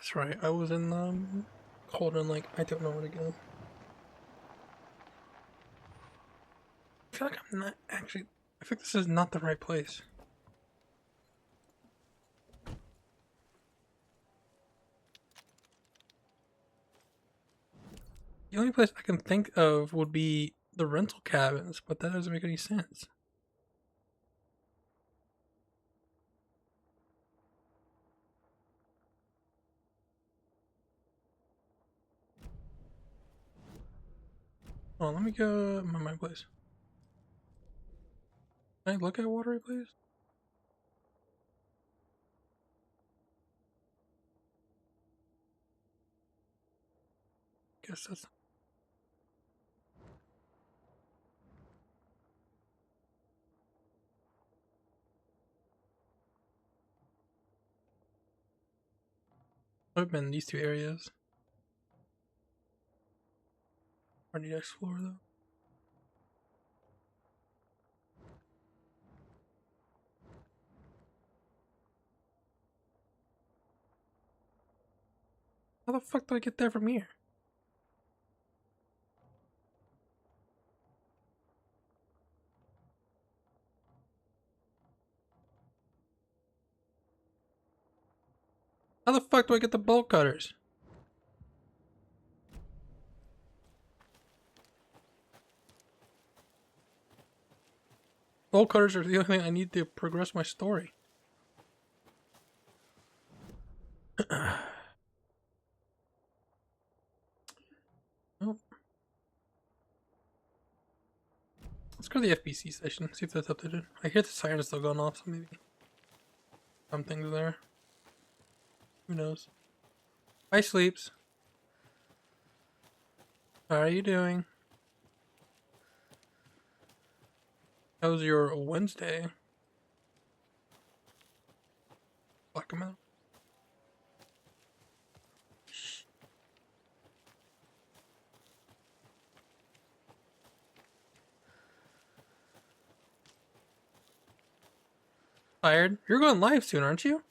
That's right. I was in Cauldron Lake. I don't know where to go. I feel like I'm not actually. I think this is not the right place. The only place I can think of would be the rental cabins, but that doesn't make any sense. Oh, let me go my place. Can I look at Watery Place? Guess that's. I've been in these two areas. I need to explore though. How the fuck do I get there from here? How the fuck do I get the bolt cutters? Bolt cutters are the only thing I need to progress my story. Oh. Let's go to the FBC station, see if that's updated. I hear the siren's still going off, so maybe something's there. Who knows? Hi, Sleeps. How are you doing? How was your Wednesday? Black him out. Tired? You're going live soon, aren't you?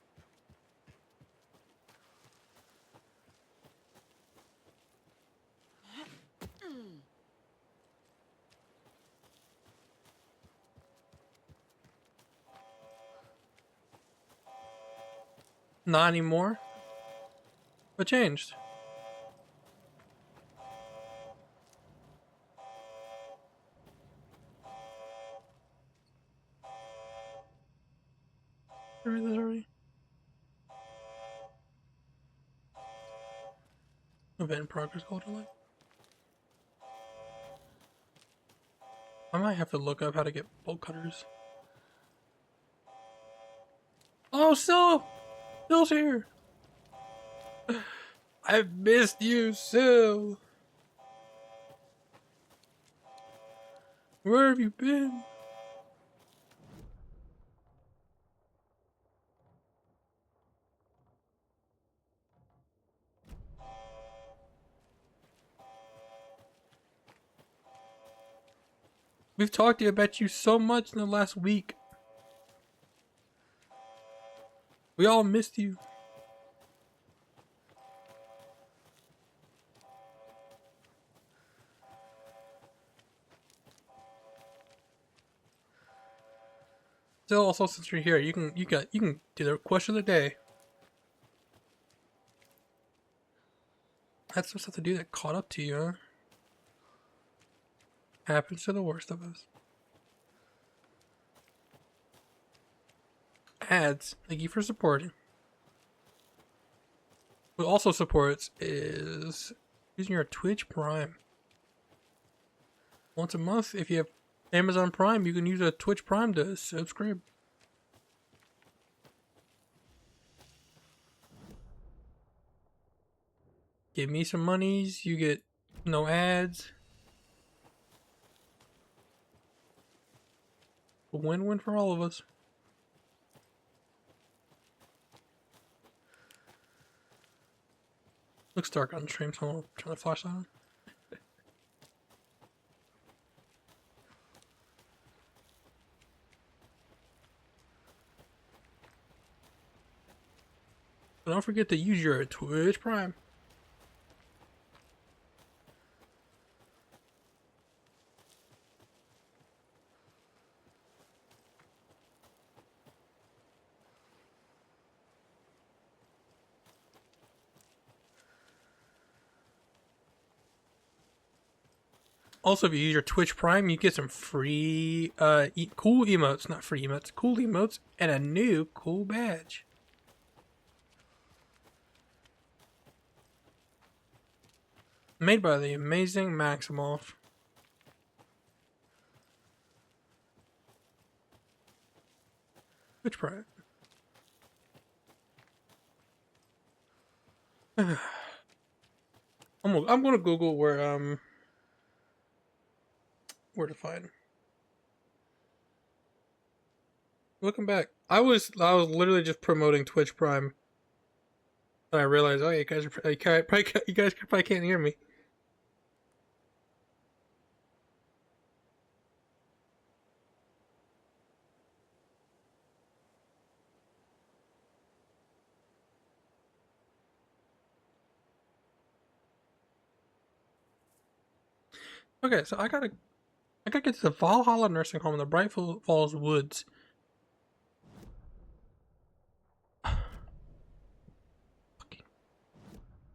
Not anymore. What changed? I read that already. Event in progress, Golden Light. I might have to look up how to get bolt cutters. Oh, Phil's here. I've missed you, Sil. Where have you been? We've talked to you about you so much in the last week. We all missed you. Still, also since you're here, you can do the question of the day. I had some stuff to do that caught up to you, huh? Happens to the worst of us. Ads. Thank you for supporting. What also supports is using your Twitch Prime. Once a month, if you have Amazon Prime, you can use a Twitch Prime to subscribe. Give me some monies, you get no ads. A win-win for all of us. Looks dark on stream, so I'll turn the flashlight on. So don't forget to use your Twitch Prime. Also, if you use your Twitch Prime, you get some free, cool emotes, not free emotes, cool emotes, and a new cool badge. Made by the amazing Maximoff. Twitch Prime. I'm gonna Google where to find. Looking back, I was literally just promoting Twitch Prime. And I realized, oh, you guys probably can't hear me. Okay, so I gotta get to the Valhalla Nursing Home in the Bright Falls Woods.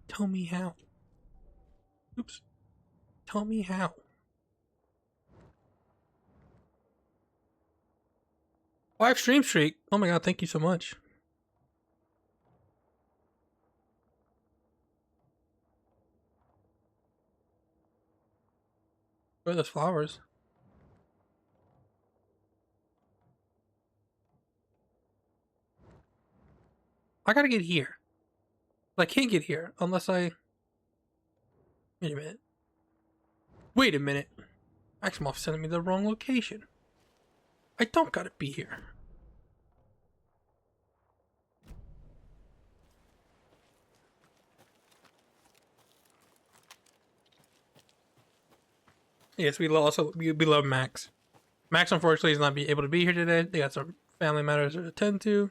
Tell me how. Oops. Tell me how. 5 stream streak. Oh my god, thank you so much. Where are those flowers? I gotta get here. But I can't get here unless I... Wait a minute. Wait a minute. Maximoff sending me the wrong location. I don't gotta be here. Yes, we love Max. Max unfortunately is not able to be here today. They got some family matters to attend to.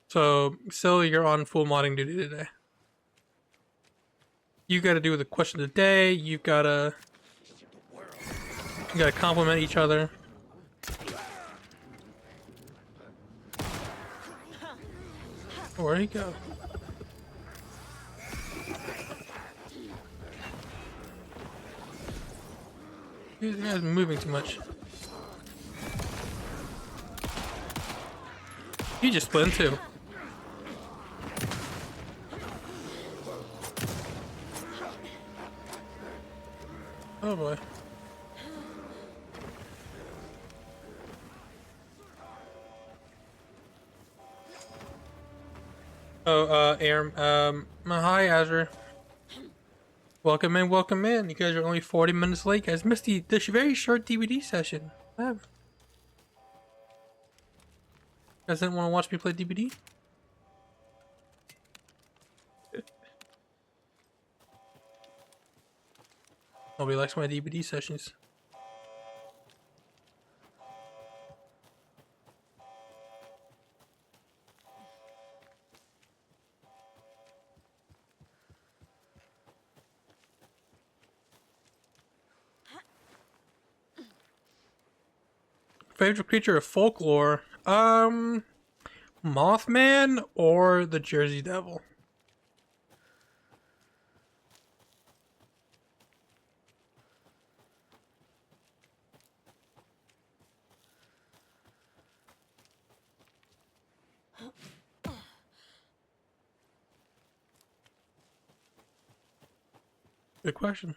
So, Silly, you're on full modding duty today. You gotta do the question of the day. You gotta compliment each other. Where'd he go? This guy's moving too much. He just split in two. Oh boy. Oh, Aram, hi, Azure. Welcome in, welcome in. You guys are only 40 minutes late, guys. Missed the very short DVD session. You guys didn't want to watch me play DVD? Nobody likes my DVD sessions. Favorite creature of folklore? Mothman or the Jersey Devil? Good question.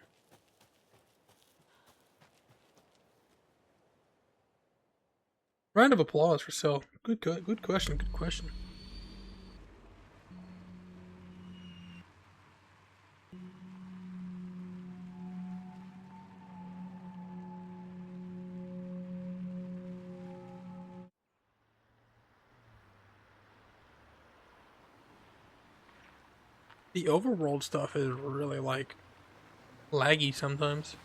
Round of applause for Sil. Good question. Good question. The overworld stuff is really like laggy sometimes.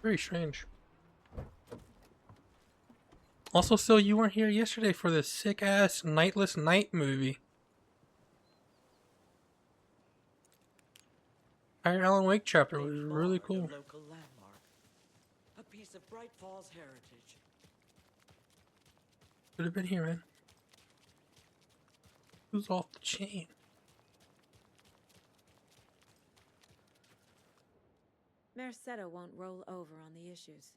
Very strange. Also, still, you weren't here yesterday for this sick-ass Nightless Night movie. Our Alan Wake chapter was really cool. Local landmark. A piece of Bright Falls heritage. Could have been here, man. Who's off the chain? Merced won't roll over on the issues.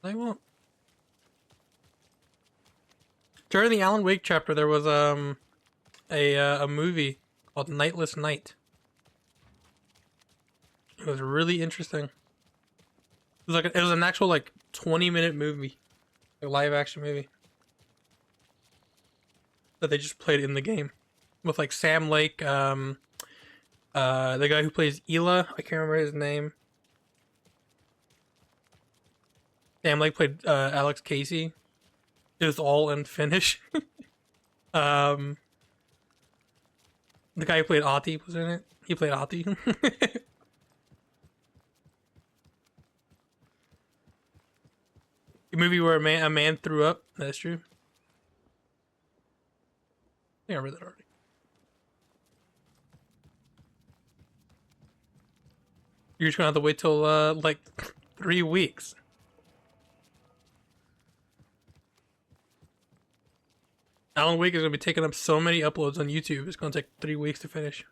They won't. During the Alan Wake chapter, there was a movie called Nightless Night. It was really interesting. It was an actual like 20-minute movie, a live action movie that they just played in the game with like Sam Lake, the guy who plays Ela. I can't remember his name. Sam Lake played Alex Casey. It was all in Finnish. The guy who played Ati was in it. He played Ati. A movie where a man threw up. That's true. I think I read that already. You're just gonna have to wait till like 3 weeks. Alan Wake is gonna be taking up so many uploads on YouTube. It's gonna take 3 weeks to finish.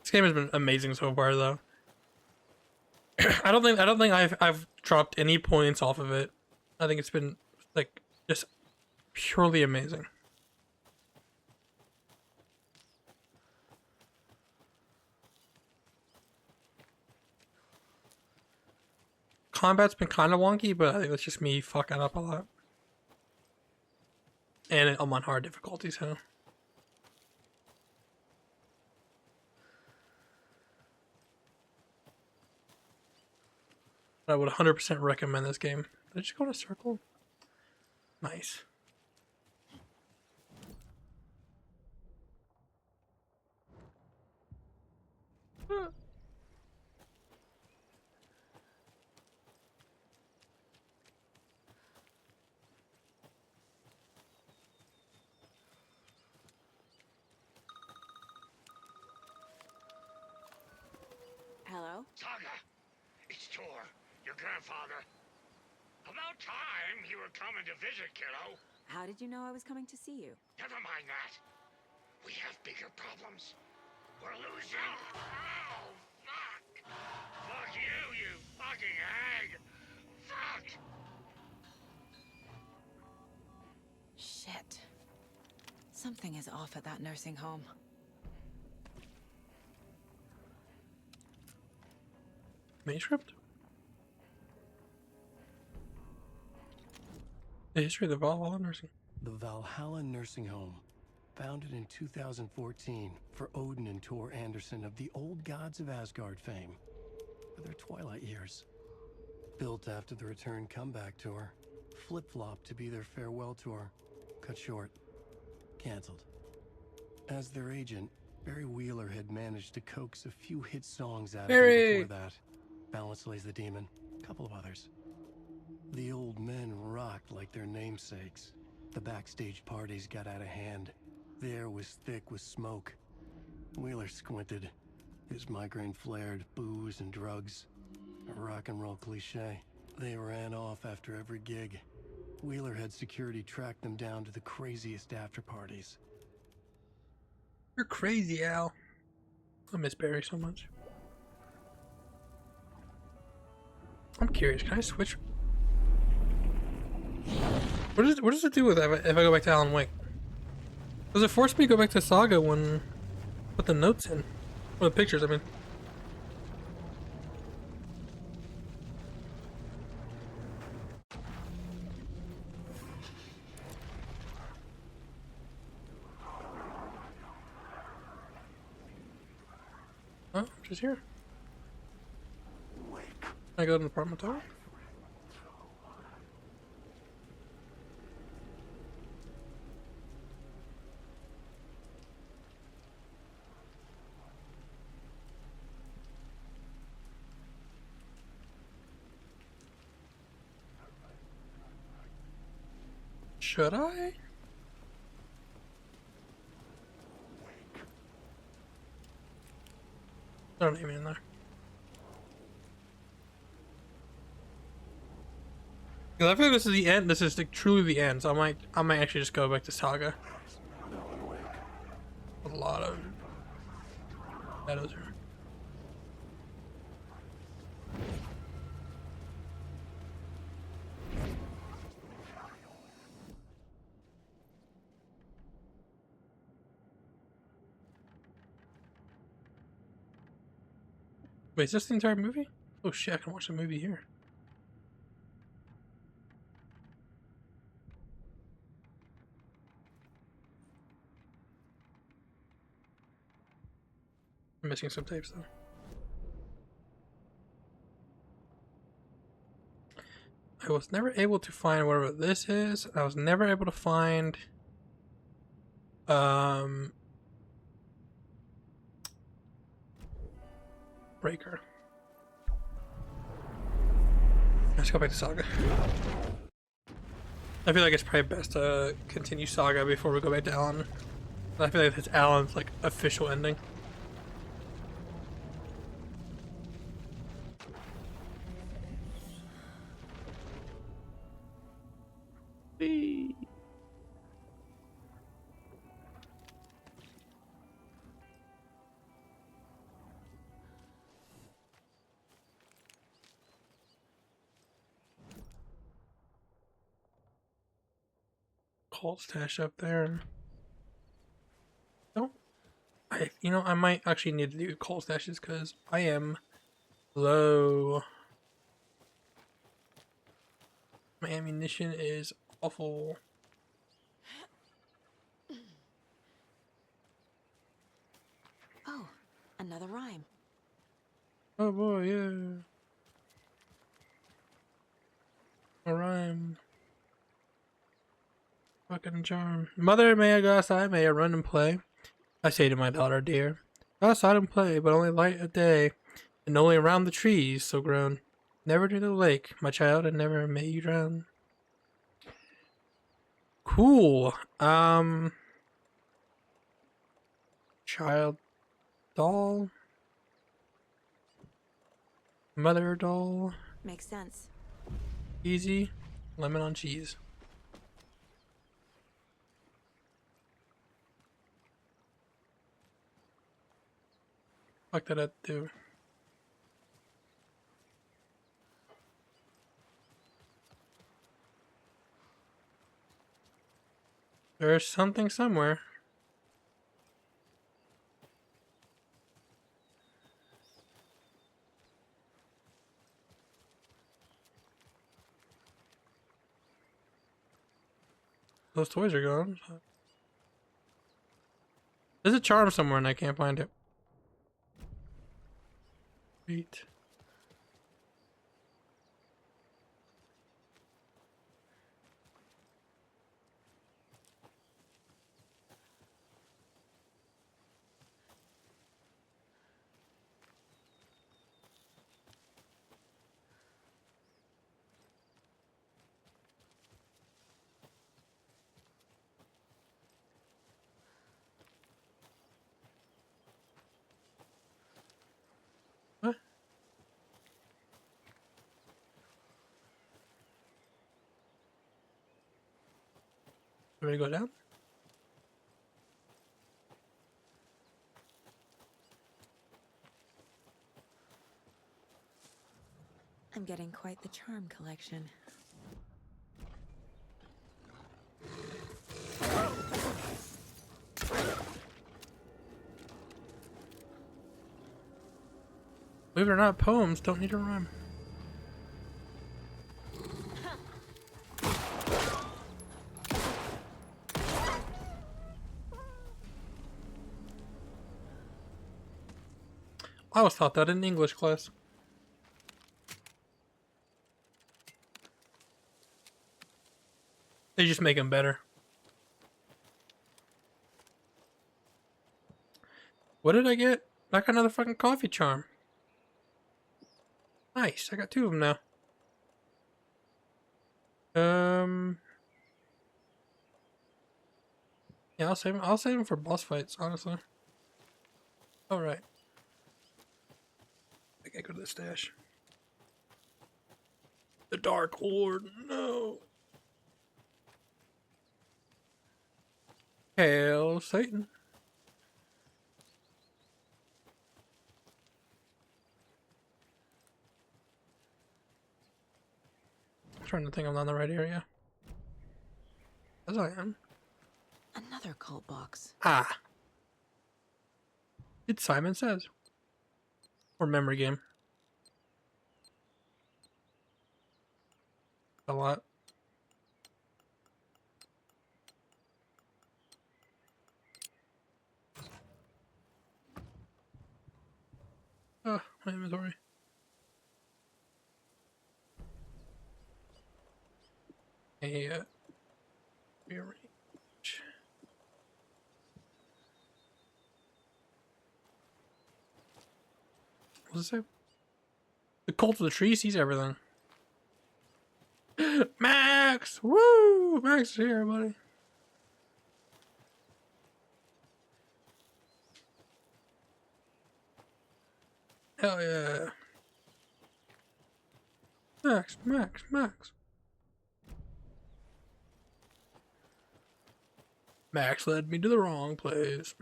This game has been amazing so far, though. I don't think I've dropped any points off of it. I think it's been like just purely amazing. Combat's been kind of wonky, but I think that's just me fucking up a lot. And I'm on hard difficulty, so. I would 100% recommend this game. Did I just go in a circle? Nice. Hello? Saga, it's Tor, your grandfather. About time you were coming to visit, kiddo. How did you know I was coming to see you? Never mind that. We have bigger problems. We're losing. Oh, fuck. Fuck you, you fucking hag. Fuck. Shit. Something is off at that nursing home. Manuscript? The history of the Valhalla nursing. The Valhalla Nursing Home, founded in 2014 for Odin and Tor Anderson of the Old Gods of Asgard fame, for their twilight years. Built after the return comeback tour, flip-flopped to be their farewell tour, cut short, canceled. As their agent, Barry Wheeler had managed to coax a few hit songs out of them before that. Balance Lays the Demon, a couple of others. The old men rocked like their namesakes. The backstage parties got out of hand. The air was thick with smoke. Wheeler squinted. His migraine flared, booze and drugs. A rock and roll cliche. They ran off after every gig. Wheeler had security track them down to the craziest after parties. You're crazy, Al. I miss Barry so much. I'm curious, can I switch? What does it do with that if I go back to Alan Wake? Does it force me to go back to Saga when put the notes in? Or the pictures, I mean. Oh, she's here. Can I go to the apartment tower? Should I? Don't even in there. Because I feel like this is the end. This is like truly the end. So I might actually just go back to Saga. With a lot of shadows here. Wait, is this the entire movie? Oh shit, I can watch the movie here. I'm missing some tapes though. I was never able to find whatever this is. I was never able to find Breaker. Let's go back to Saga. I feel like it's probably best to continue Saga before we go back to Alan. I feel like it's Alan's like official ending. Cold stash up there. Don't you know I might actually need to do cold stashes because I am low. My ammunition is awful. Oh, another rhyme. Oh boy, yeah. A rhyme. Fucking charm. Mother, may I go outside? May I run and play? I say to my daughter, dear, go outside and play, but only light a day, and only around the trees so grown. Never to the lake, my child, and never may you drown. Cool. Child doll. Mother doll. Makes sense. Easy. Lemon on cheese. Fuck did I do? There's something somewhere. Those toys are gone. There's a charm somewhere and I can't find it. Wait. What? Ready to go down? I'm getting quite the charm collection. Believe it or not, poems don't need a rhyme. I was taught that in English class. They just make them better. What did I get? I got another fucking coffee charm. Nice. I got 2 of them now. Yeah, I'll save them for boss fights, honestly. All right. I gotta go to the stash. The Dark Lord, no. Hail Satan. I'm trying to think I'm not in the right area. As I am. Another cult box. Ah. It's Simon Says. Or Memory Game. A lot. Oh, my inventory. Rearrange. What's it say? The Cult of the Tree sees everything. Max! Woo! Max is here, buddy. Hell yeah. Max, Max, Max. Max led me to the wrong place.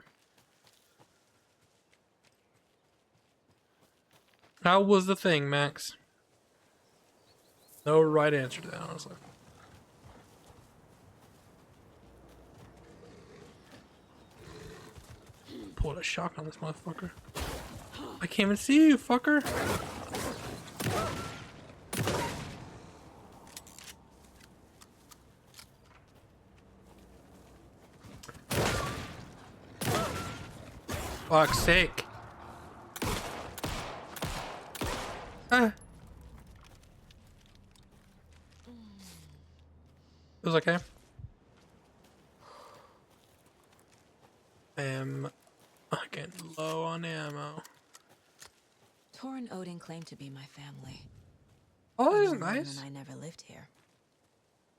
How was the thing, Max? No right answer to that, honestly. Pulled a shock on this motherfucker. I can't even see you, fucker. Fuck's sake. Ah. It was okay. I am getting low on ammo. Tor and Odin claim to be my family. Oh, I this is know Norman nice. and I never lived here.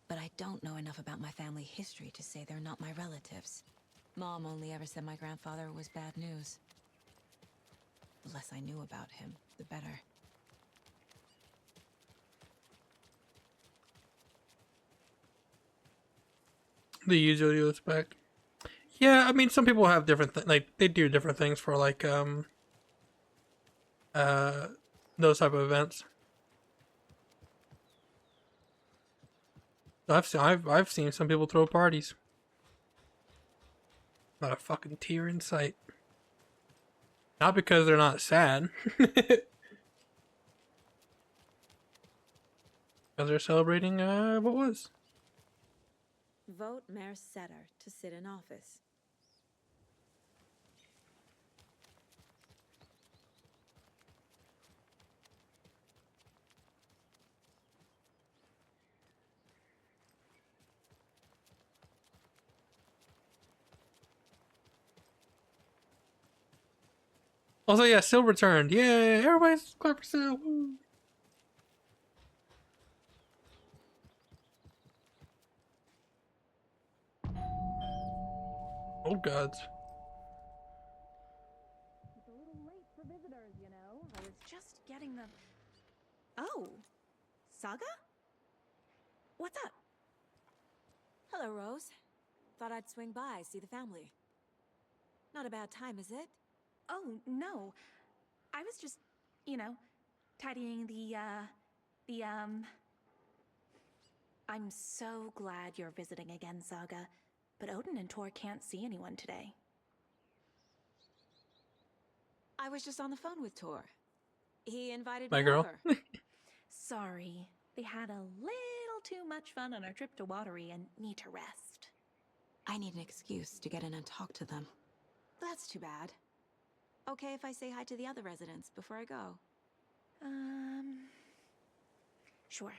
But I don't know enough about my family history to say they're not my relatives. Mom only ever said my grandfather was bad news. The less I knew about him, the better. The usual you expect. Yeah, I mean, some people have different like they do different things for like those type of events. I've seen some people throw parties. Not a fucking tear in sight. Not because they're not sad. Because they're celebrating what was. Vote Mayor Setter to sit in office. Also, yeah, Sil returned. Yay! Everybody's clap for Sil. Woo. Oh gods. It's a little late for visitors, you know. I was just getting the... Oh, Saga? What's up? Hello, Rose. Thought I'd swing by, see the family. Not a bad time, is it? Oh, no. I was just, you know, tidying I'm so glad you're visiting again, Saga. But Odin and Tor can't see anyone today. I was just on the phone with Tor. He invited My me girl. over. Sorry. They had a little too much fun on our trip to Watery and need to rest. I need an excuse to get in and talk to them. That's too bad. okay if I say hi to the other residents before I go? Sure.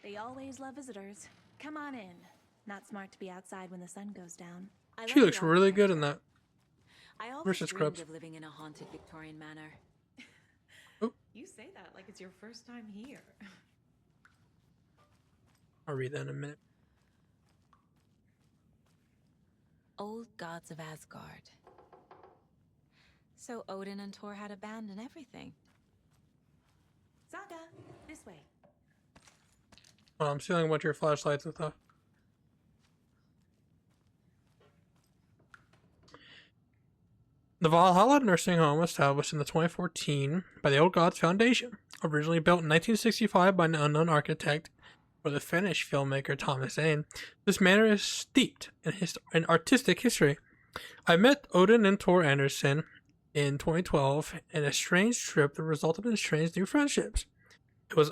They always love visitors. Come on in. Not smart to be outside when the sun goes down. I She like looks the really good in architecture. that. I always Versus dreamed Scrubs. of living in a haunted Victorian manor. You say that like it's your first time here. I'll read that in a minute. Old gods of Asgard. So Odin and Thor had a band and everything. Saga, this way. Oh, I'm stealing a bunch of your flashlights and stuff. The Valhalla Nursing Home was established in the 2014 by the Old Gods Foundation. Originally built in 1965 by an unknown architect for the Finnish filmmaker Thomas Zane, this manor is steeped in artistic history. I met Odin and Tor Anderson in 2012 in a strange trip that resulted in strange new friendships.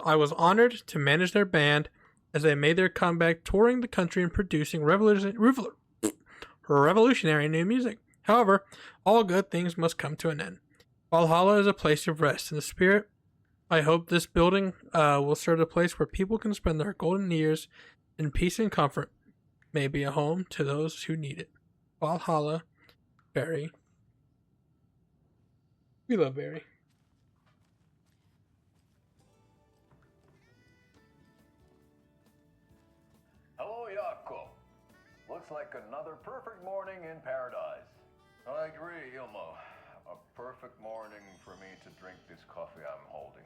I was honored to manage their band as they made their comeback touring the country and producing revolutionary new music. However, all good things must come to an end. Valhalla is a place of rest in the spirit. I hope this building will serve a place where people can spend their golden years in peace and comfort. May be a home to those who need it. Valhalla, Barry. We love Barry. Hello, Jaakko. Looks like another perfect morning in paradise. I agree, Ilmo. A perfect morning for me to drink this coffee I'm holding.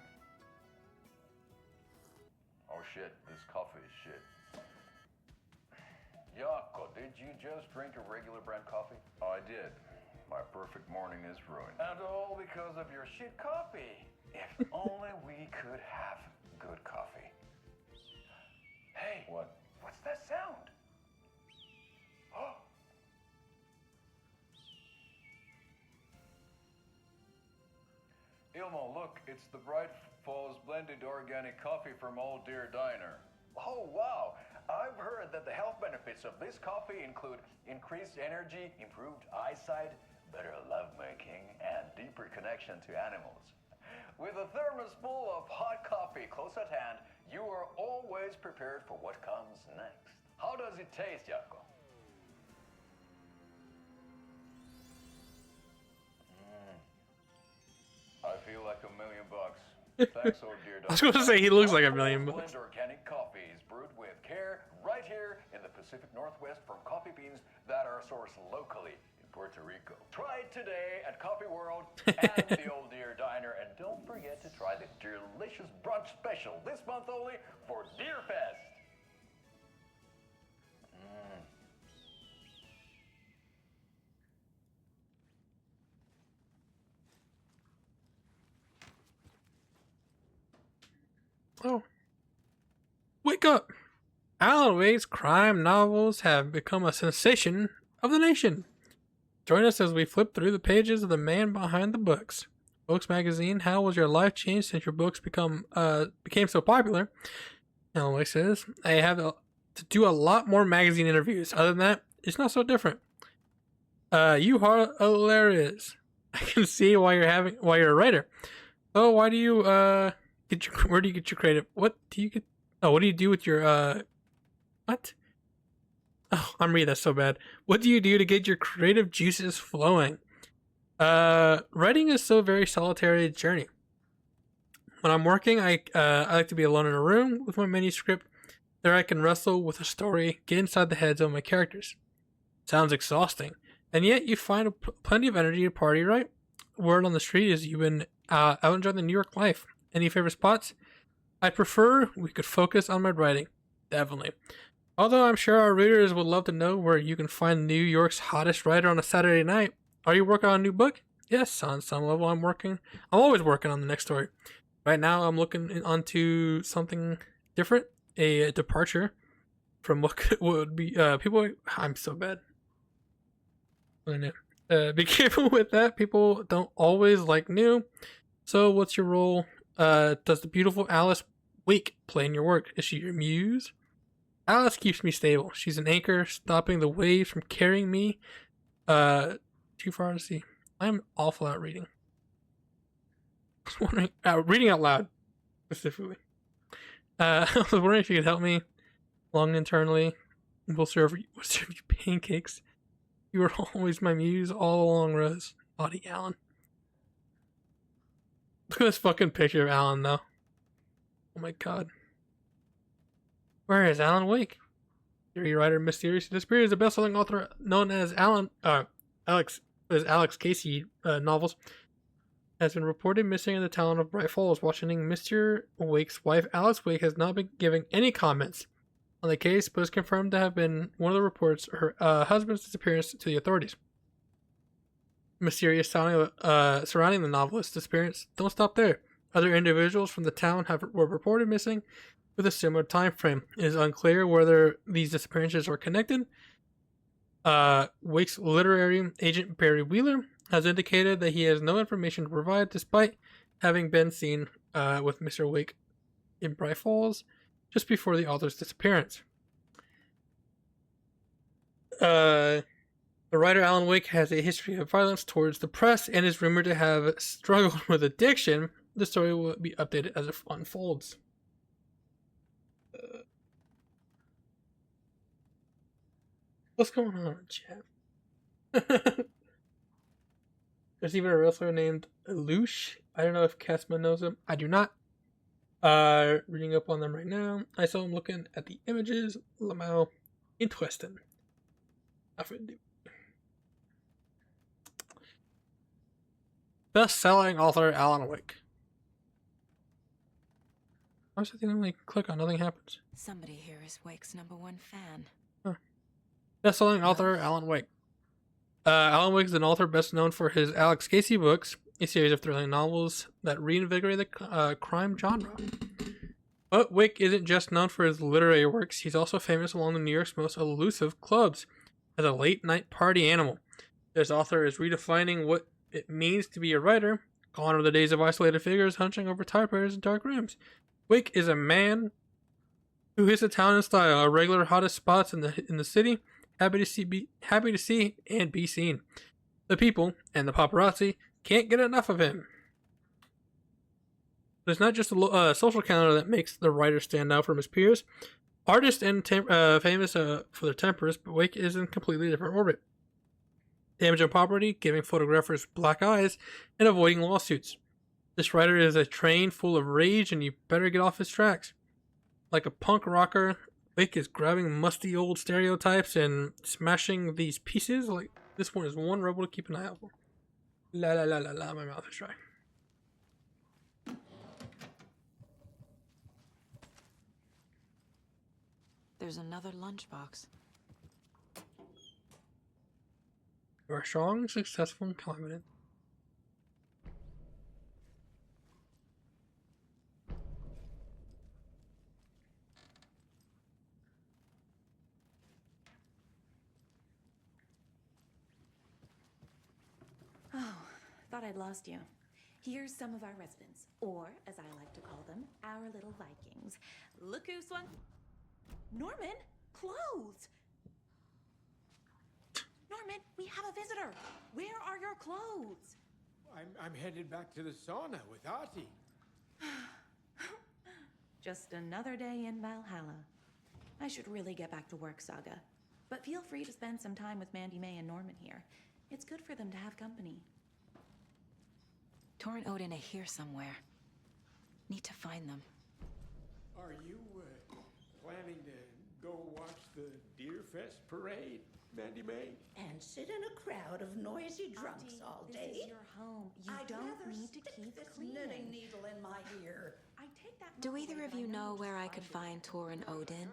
Oh shit, this coffee is shit. Jaakko, did you just drink a regular brand coffee? I did. My perfect morning is ruined. And all because of your shit coffee. If only we could have good coffee. Hey, what's that sound? Oh. Ilmo, look, it's the Bright Falls blended organic coffee from Old Deer Diner. Oh, wow. I've heard that the health benefits of this coffee include increased energy, improved eyesight, better lovemaking, and deeper connection to animals. With a thermos full of hot coffee close at hand, you are always prepared for what comes next. How does it taste, Jaakko? I feel like $1 million. Thanks, Old Deer Diner. I was going to say he looks like $1 million. Blend organic coffee is brewed with care right here in the Pacific Northwest from coffee beans that are sourced locally in Puerto Rico. Try it today at Coffee World and the Old Deer Diner, and don't forget to try the delicious brunch special this month only for Deer Fest. Oh. Wake up! Alan Wake's crime novels have become a sensation of the nation. Join us as we flip through the pages of the man behind the books. Books Magazine, how was your life changed since your books became so popular? Alan Wake says, I have to do a lot more magazine interviews. Other than that, it's not so different. You are hilarious. I can see why you're a writer. Oh, why do you where do you get your creative? What do you do with your what? Oh, I'm reading that so bad. What do you do to get your creative juices flowing? Writing is so very solitary journey. When I'm working, I like to be alone in a room with my manuscript. There I can wrestle with a story, get inside the heads of my characters. Sounds exhausting, and yet you find plenty of energy to party, right? Word on the street is you've been out enjoying the New York life. Any favorite spots? I prefer we could focus on my writing. Definitely. Although I'm sure our readers would love to know where you can find New York's hottest writer on a Saturday night. Are you working on a new book? Yes, on some level I'm always working on the next story. Right now I'm looking onto something different, a departure from what would be people. I'm so bad. Be careful with that. People don't always like new. So what's your role? Does the beautiful Alice Wake play in your work? Is she your muse? Alice keeps me stable. She's an anchor, stopping the waves from carrying me too far to sea. I'm awful at reading. I was wondering, reading out loud, specifically. I was wondering if you could help me along internally. We'll serve you pancakes. You were always my muse all along, Rose. Audie Allen. Look at this fucking picture of Alan, though. Oh my god. Where is Alan Wake? Theory writer mysteriously disappeared as a best-selling author known as Alex Casey novels has been reported missing in the town of Bright Falls. Washington, Mr. Wake's wife, Alice Wake, has not been giving any comments on the case, but is confirmed to have been one of the reports her husband's disappearance to the authorities. Mysterious surrounding the novelist's disappearance don't stop there. Other individuals from the town were reported missing with a similar time frame. It is unclear whether these disappearances are connected. Wake's literary agent Barry Wheeler has indicated that he has no information to provide, despite having been seen with Mr. Wake in Bright Falls just before the author's disappearance. The writer Alan Wake has a history of violence towards the press and is rumored to have struggled with addiction. The story will be updated as it unfolds. What's going on in chat? There's even a wrestler named Lush. I don't know if Casma knows him. I do not. Reading up on them right now. I saw him looking at the images. Lamau. Interesting. Best-selling author Alan Wake. Why is that the only click on? Nothing happens. Somebody here is Wake's #1 fan. Huh. Best-selling author Alan Wake. Alan Wake is an author best known for his Alex Casey books, a series of thrilling novels that reinvigorate the crime genre. But Wake isn't just known for his literary works, he's also famous along the New York's most elusive clubs as a late-night party animal. This author is redefining what it means to be a writer. Gone are the days of isolated figures hunching over typewriters in dark rooms. Wake is a man who hits the town in style, a regular hottest spots in the city. Happy to see and be seen. The people and the paparazzi can't get enough of him. But it's not just a social calendar that makes the writer stand out from his peers. Artists and famous for their tempers, but Wake is in a completely different orbit. Damage on property, giving photographers black eyes, and avoiding lawsuits. This writer is a train full of rage, and you better get off his tracks. Like a punk rocker, Wake is grabbing musty old stereotypes and smashing these pieces. Like this one is one rebel to keep an eye out for. La la la la la, my mouth is dry. There's another lunchbox. You are strong, successful, and confident. Oh, thought I'd lost you. Here's some of our residents, or as I like to call them, our little Vikings. Look who swung. Norman, clothes! Norman, we have a visitor. Where are your clothes? I'm headed back to the sauna with Artie. Just another day in Valhalla. I should really get back to work, Saga. But feel free to spend some time with Mandy May and Norman here. It's good for them to have company. Tor and Odin are here somewhere. Need to find them. Are you planning to go watch the Deerfest parade, Mandy May? And sit in a crowd of noisy drunks Auntie, all this day? is your home. You I'd don't rather need to stick keep this cleaning. knitting needle in my ear. I take that Do much either away, of but you know just where I find could it. find Tor and Odin?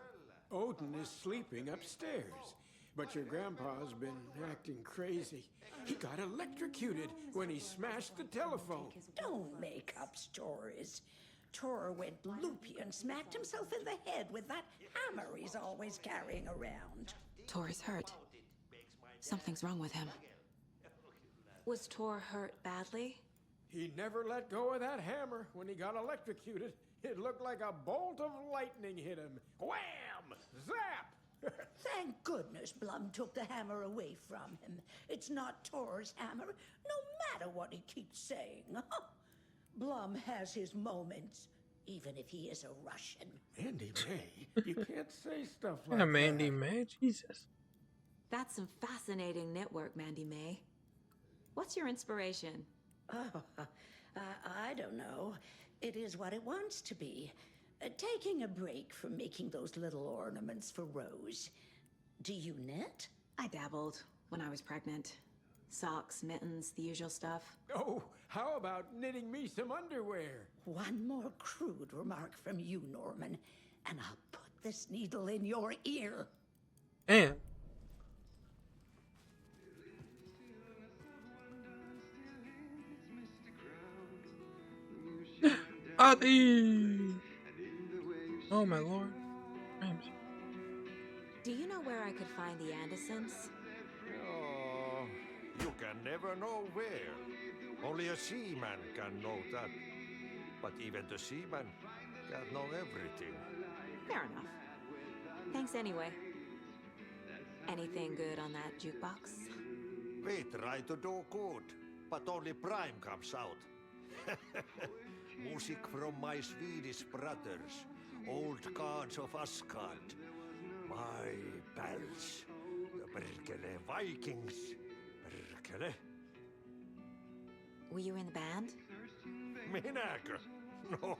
Odin is sleeping upstairs, but your grandpa's been acting crazy. He got electrocuted when he smashed the telephone. Don't make up stories. Tor went loopy and smacked himself in the head with that hammer he's always carrying around. Tor is hurt. Something's wrong with him. Was Tor hurt badly? He never let go of that hammer when he got electrocuted. It looked like a bolt of lightning hit him. Wham! Zap! Thank goodness Blum took the hammer away from him. It's not Tor's hammer, no matter what he keeps saying. Blum has his moments, even if he is a Russian. Mandy May, you can't say stuff like Yeah, Mandy that. May, Jesus. That's some fascinating network, Mandy May. What's your inspiration? Oh, I don't know. It is what it wants to be. Taking a break from making those little ornaments for Rose. Do you knit? I dabbled when I was pregnant. Socks, mittens, the usual stuff. Oh, how about knitting me some underwear? One more crude remark from you, Norman, and I'll put this needle in your ear. Damn. Adi! Oh my lord. James. Do you know where I could find the Andersons? Oh, you can never know where. Only a seaman can know that. But even the seaman can't know everything. Fair enough. Thanks anyway. Anything good on that jukebox? We try to do good, but only Prime comes out. Music from my Swedish brothers, old gods of Asgard. My pals, the Perkele Vikings. Perkele. Were you in the band? Minäkö? No.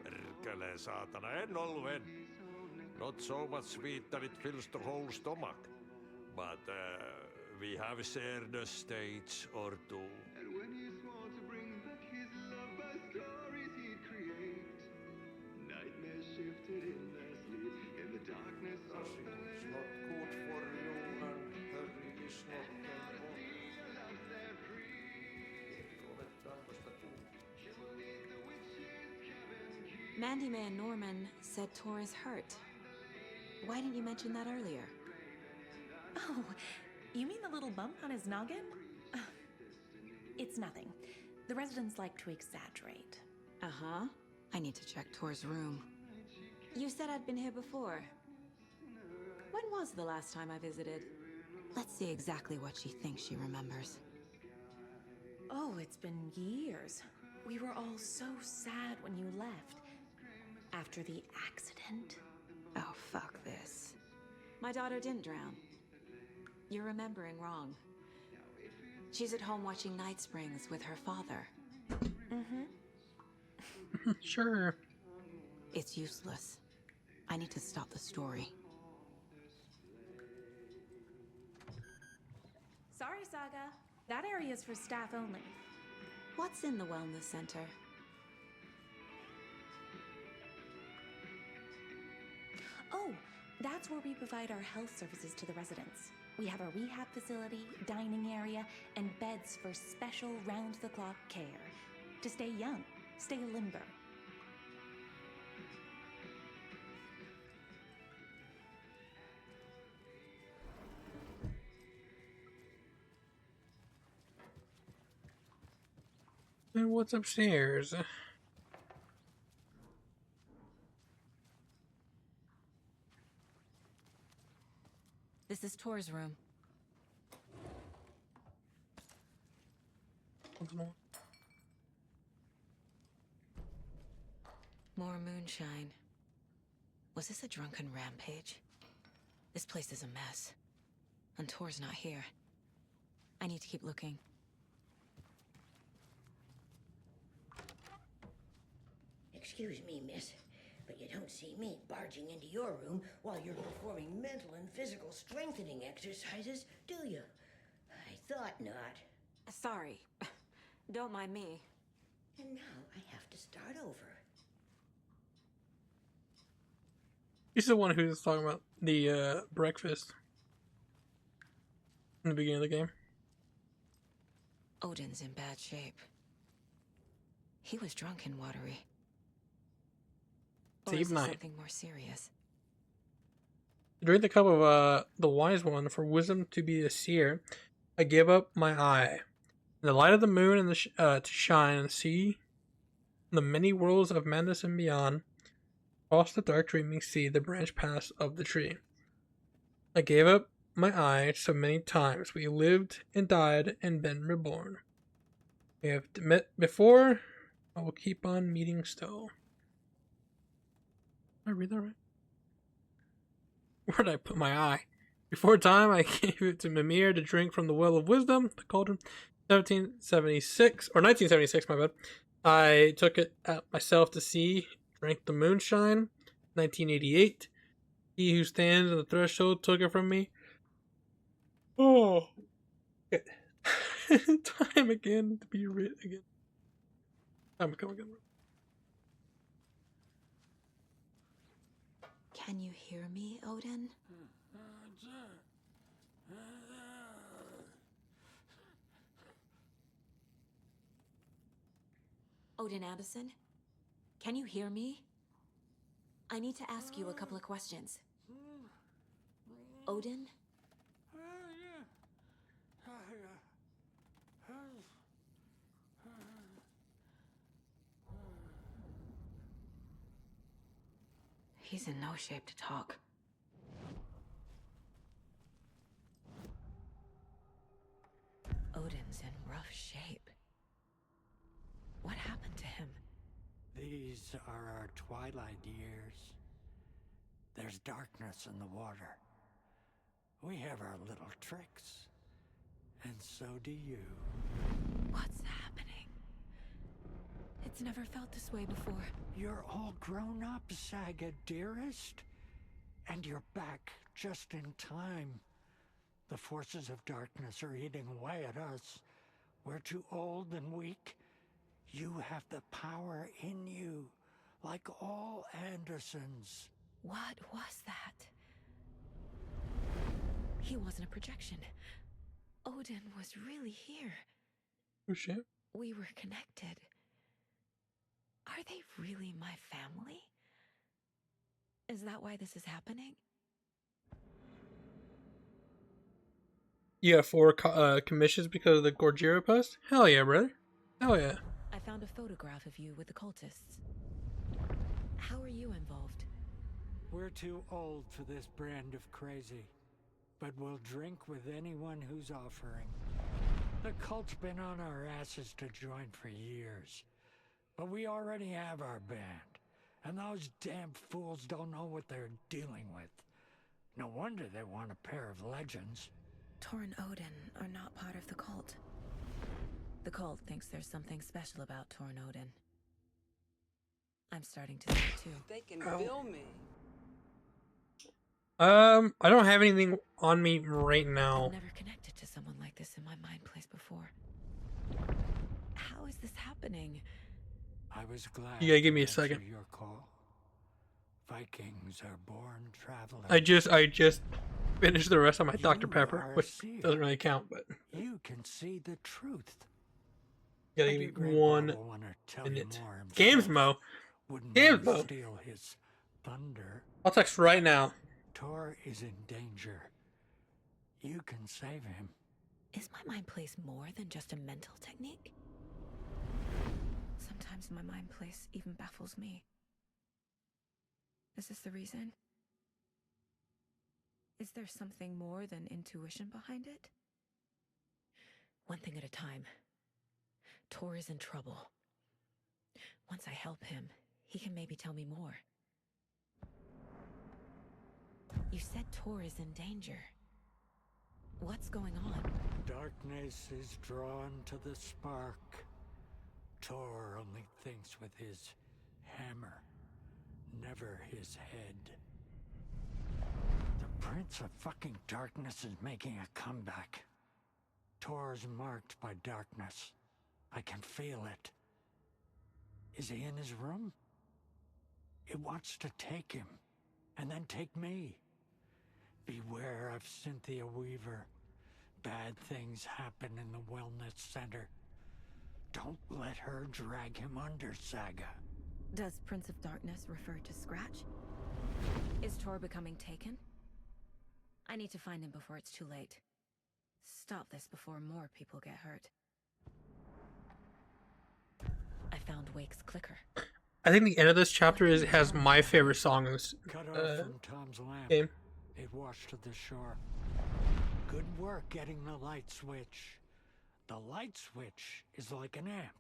Perkele saatana, en ollut. Not so much sweet that it fills the whole stomach. But we have shared a stage or two. And when he swore to bring back his love by stories he'd create, nightmares shifted in their sleep in the darkness of the It's not good for you and Harry is not Mandy May and Norman said Tor is hurt. Why didn't you mention that earlier? Oh, you mean the little bump on his noggin? It's nothing. The residents like to exaggerate. Uh-huh. I need to check Tor's room. You said I'd been here before. When was the last time I visited? Let's see exactly what she thinks she remembers. Oh, it's been years. We were all so sad when you left. After the accident. Oh, fuck this. My daughter didn't drown. You're remembering wrong. She's at home watching Night Springs with her father. Mm-hmm. Sure. It's useless. I need to stop the story. Sorry, Saga. That area's for staff only. What's in the wellness center? Oh, that's where we provide our health services to the residents. We have a rehab facility, dining area, and beds for special round-the-clock care. To stay young, stay limber. And what's upstairs? This is Tor's room. More moonshine. Was this a drunken rampage? This place is a mess. And Tor's not here. I need to keep looking. Excuse me, miss, but you don't see me barging into your room while you're performing mental and physical strengthening exercises, do you? I thought not. Sorry. Don't mind me. And now I have to start over. He's the one who's talking about the breakfast in the beginning of the game. Odin's in bad shape. He was drunk and watery. Or Save is it night. something more serious? Drink the cup of the wise one for wisdom to be a seer. I give up my eye. In the light of the moon and to shine and see the many worlds of madness and beyond. Across the dark dreaming sea, the branch paths of the tree. I gave up my eye so many times. We lived and died and been reborn. We have met before. I will keep on meeting still. Did I read that right? Where did I put my eye? Before time, I gave it to Mimir to drink from the well of wisdom, the cauldron. 1776, or 1976, my bad. I took it out myself to see, drank the moonshine. 1988. He who stands on the threshold took it from me. Oh. Time again to be writ again. Time to come again. Can you hear me, Odin? Odin Anderson? Can you hear me? I need to ask you a couple of questions. Odin? He's in no shape to talk. Odin's in rough shape. What happened to him? These are our twilight years. There's darkness in the water. We have our little tricks. And so do you. What's happening? It's never felt this way before. You're all grown up, Saga, dearest. And you're back just in time. The forces of darkness are eating away at us. We're too old and weak. You have the power in you, like all Andersons. What was that? He wasn't a projection. Odin was really here. Oh shit. We were connected. Are they really my family? Is that why this is happening? You got 4 commissions because of the Gorgira post? Hell yeah, brother. Hell yeah. I found a photograph of you with the cultists. How are you involved? We're too old for this brand of crazy, but we'll drink with anyone who's offering. The cult's been on our asses to join for years, but we already have our band, and those damn fools don't know what they're dealing with. No wonder they want a pair of legends. Tor and Odin are not part of the cult. The cult thinks there's something special about Tor and Odin. I'm starting to think too. They can bill me. I don't have anything on me right now. I've never connected to someone like this in my mind place before. How is this happening? I was glad You gotta give me a to answer second. your call. Vikings are born travelers. I just finished the rest of my Dr. You Pepper, are a which seer. doesn't really count, but You can see the truth. gotta And give your me grandpa 1 will wanna tell you minute. more himself. Games Mo. Wouldn't Games wanna Mo. steal his thunder. I'll text right now. Tor is in danger. You can save him. Is my mind place more than just a mental technique? Sometimes my mind place even baffles me. Is this the reason? Is there something more than intuition behind it? One thing at a time. Tor is in trouble. Once I help him, he can maybe tell me more. You said Tor is in danger. What's going on? Darkness is drawn to the spark. Tor only thinks with his hammer, never his head. The Prince of fucking Darkness is making a comeback. Tor's marked by darkness. I can feel it. Is he in his room? It wants to take him, and then take me. Beware of Cynthia Weaver. Bad things happen in the wellness center. Don't let her drag him under, Saga. Does Prince of Darkness refer to Scratch? Is Tor becoming taken? I need to find him before it's too late. Stop this before more people get hurt. I found Wake's clicker. I think the end of this chapter has my favorite song in this Cut off from Tom's lamp. game. It washed to the shore. Good work getting the light switch. The light switch is like an amp.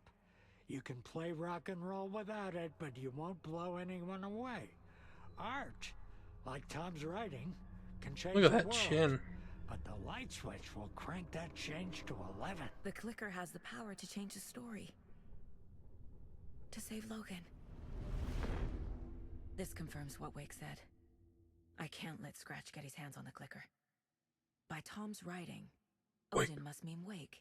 You can play rock and roll without it, but you won't blow anyone away. Art, like Tom's writing, can change Look at the that world. chin. But the light switch will crank that change to 11. The clicker has the power to change the story. To save Logan. This confirms what Wake said. I can't let Scratch get his hands on the clicker. By Tom's writing, Wait. Odin must mean Wake.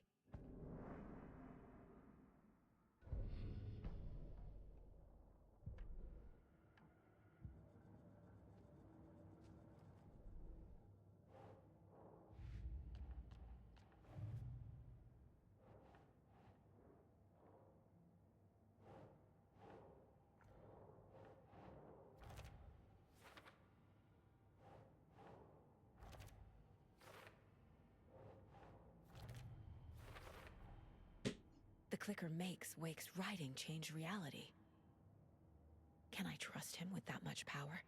The clicker makes Wake's writing change reality. Can I trust him with that much power?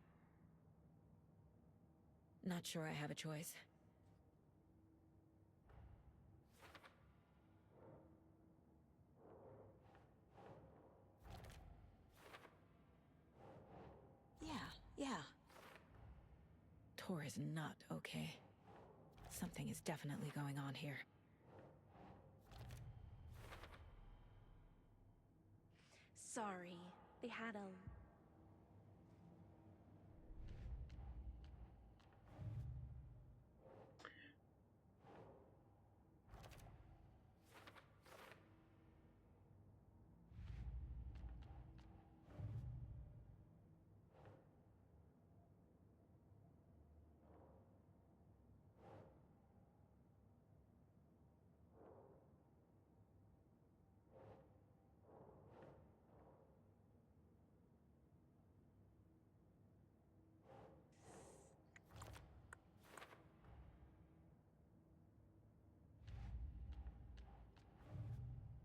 Not sure I have a choice. Yeah. Tor is not okay. Something is definitely going on here. Sorry, they had a...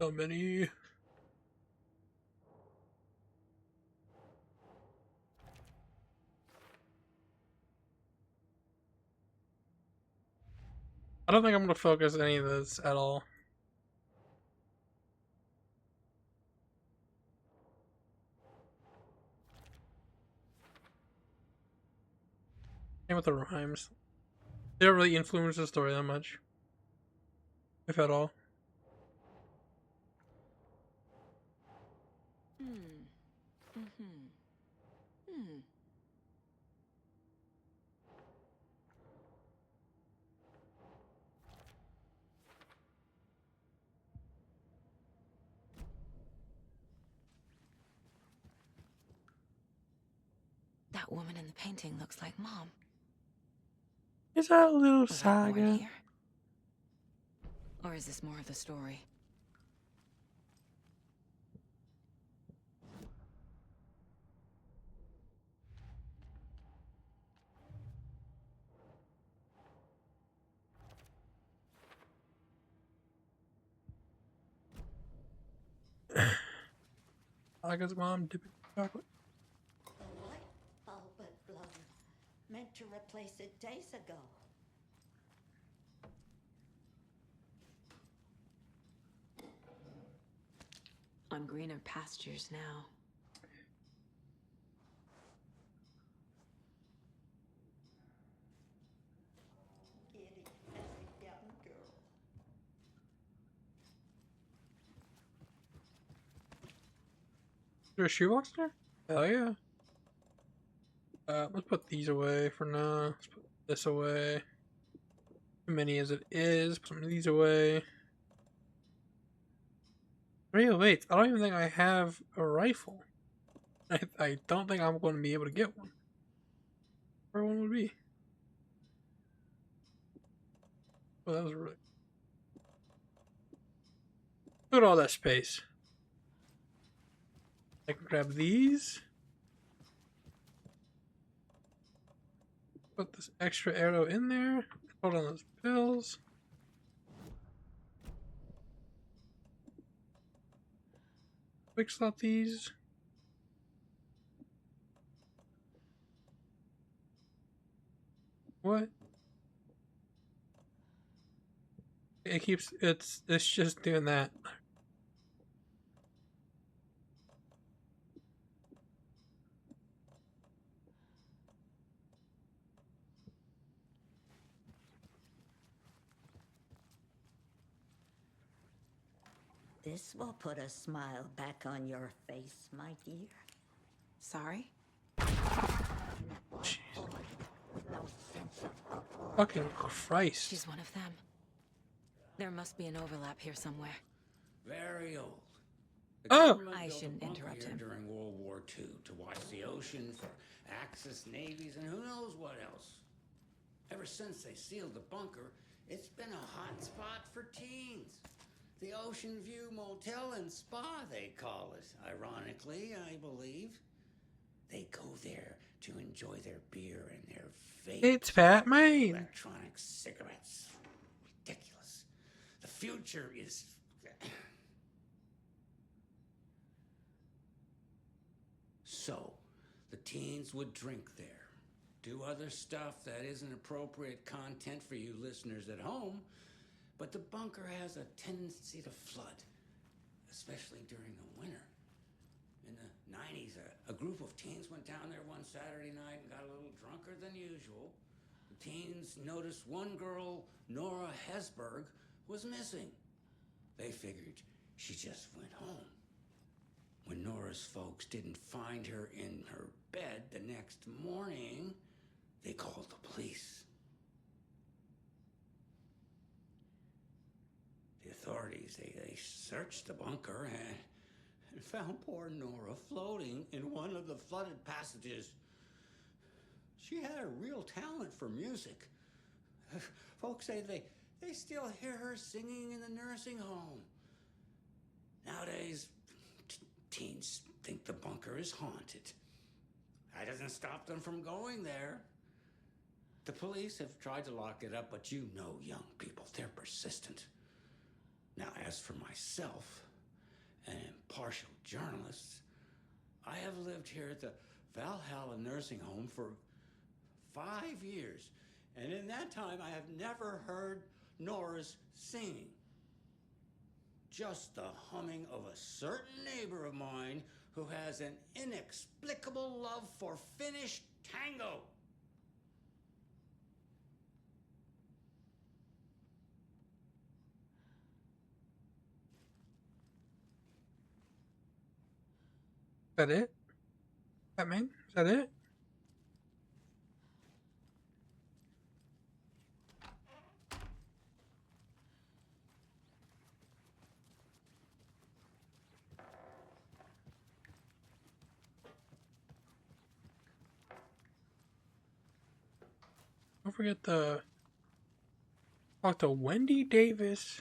So many. I don't think I'm gonna focus any of this at all. Same with the rhymes. They don't really influence the story that much, if at all. That woman in the painting looks like Mom. Is that a little Was that born saga? here? Or is this more of the story? Saga's mom dipping chocolate. The light bulb had blown. Meant to replace it days ago. On greener pastures now. Giddy as a young girl. Is there a shoebox there? Hell yeah. Let's put these away for now. Let's put this away. Too many as it is. Put some of these away. 308. I don't even think I have a rifle. I don't think I'm going to be able to get one. Where one would be? Oh, that was really... Look at all that space. I can grab these. Put this extra arrow in there. Hold on those pills. Quick slot these. it keeps it's just doing that. This will put a smile back on your face, my dear. Sorry? Fucking Christ. She's one of them. There must be an overlap here somewhere. Very old. Oh! I shouldn't interrupt him. During World War II to watch the ocean for Axis navies and who knows what else. Ever since they sealed the bunker, it's been a hot spot for teens. The Ocean View Motel and Spa, they call it. Ironically, I believe. They go there to enjoy their beer and their vape. It's Batman. Electronic cigarettes. Ridiculous. The future is... So, the teens would drink there. Do other stuff that isn't appropriate content for you listeners at home. But the bunker has a tendency to flood, especially during the winter. In the 90s, a group of teens went down there one Saturday night and got a little drunker than usual. The teens noticed one girl, Nora Hesberg, was missing. They figured she just went home. When Nora's folks didn't find her in her bed the next morning, they called the police. The authorities, they searched the bunker and found poor Nora floating in one of the flooded passages. She had a real talent for music. Folks say they still hear her singing in the nursing home. Nowadays, teens think the bunker is haunted. That doesn't stop them from going there. The police have tried to lock it up, but you know young people, they're persistent. Now, as for myself, an impartial journalist, I have lived here at the Valhalla Nursing Home for 5 years, and in that time I have never heard Nora's singing. Just the humming of a certain neighbor of mine who has an inexplicable love for Finnish tango. Is that it? Batman? Is that it? Don't forget to talk to Wendy Davis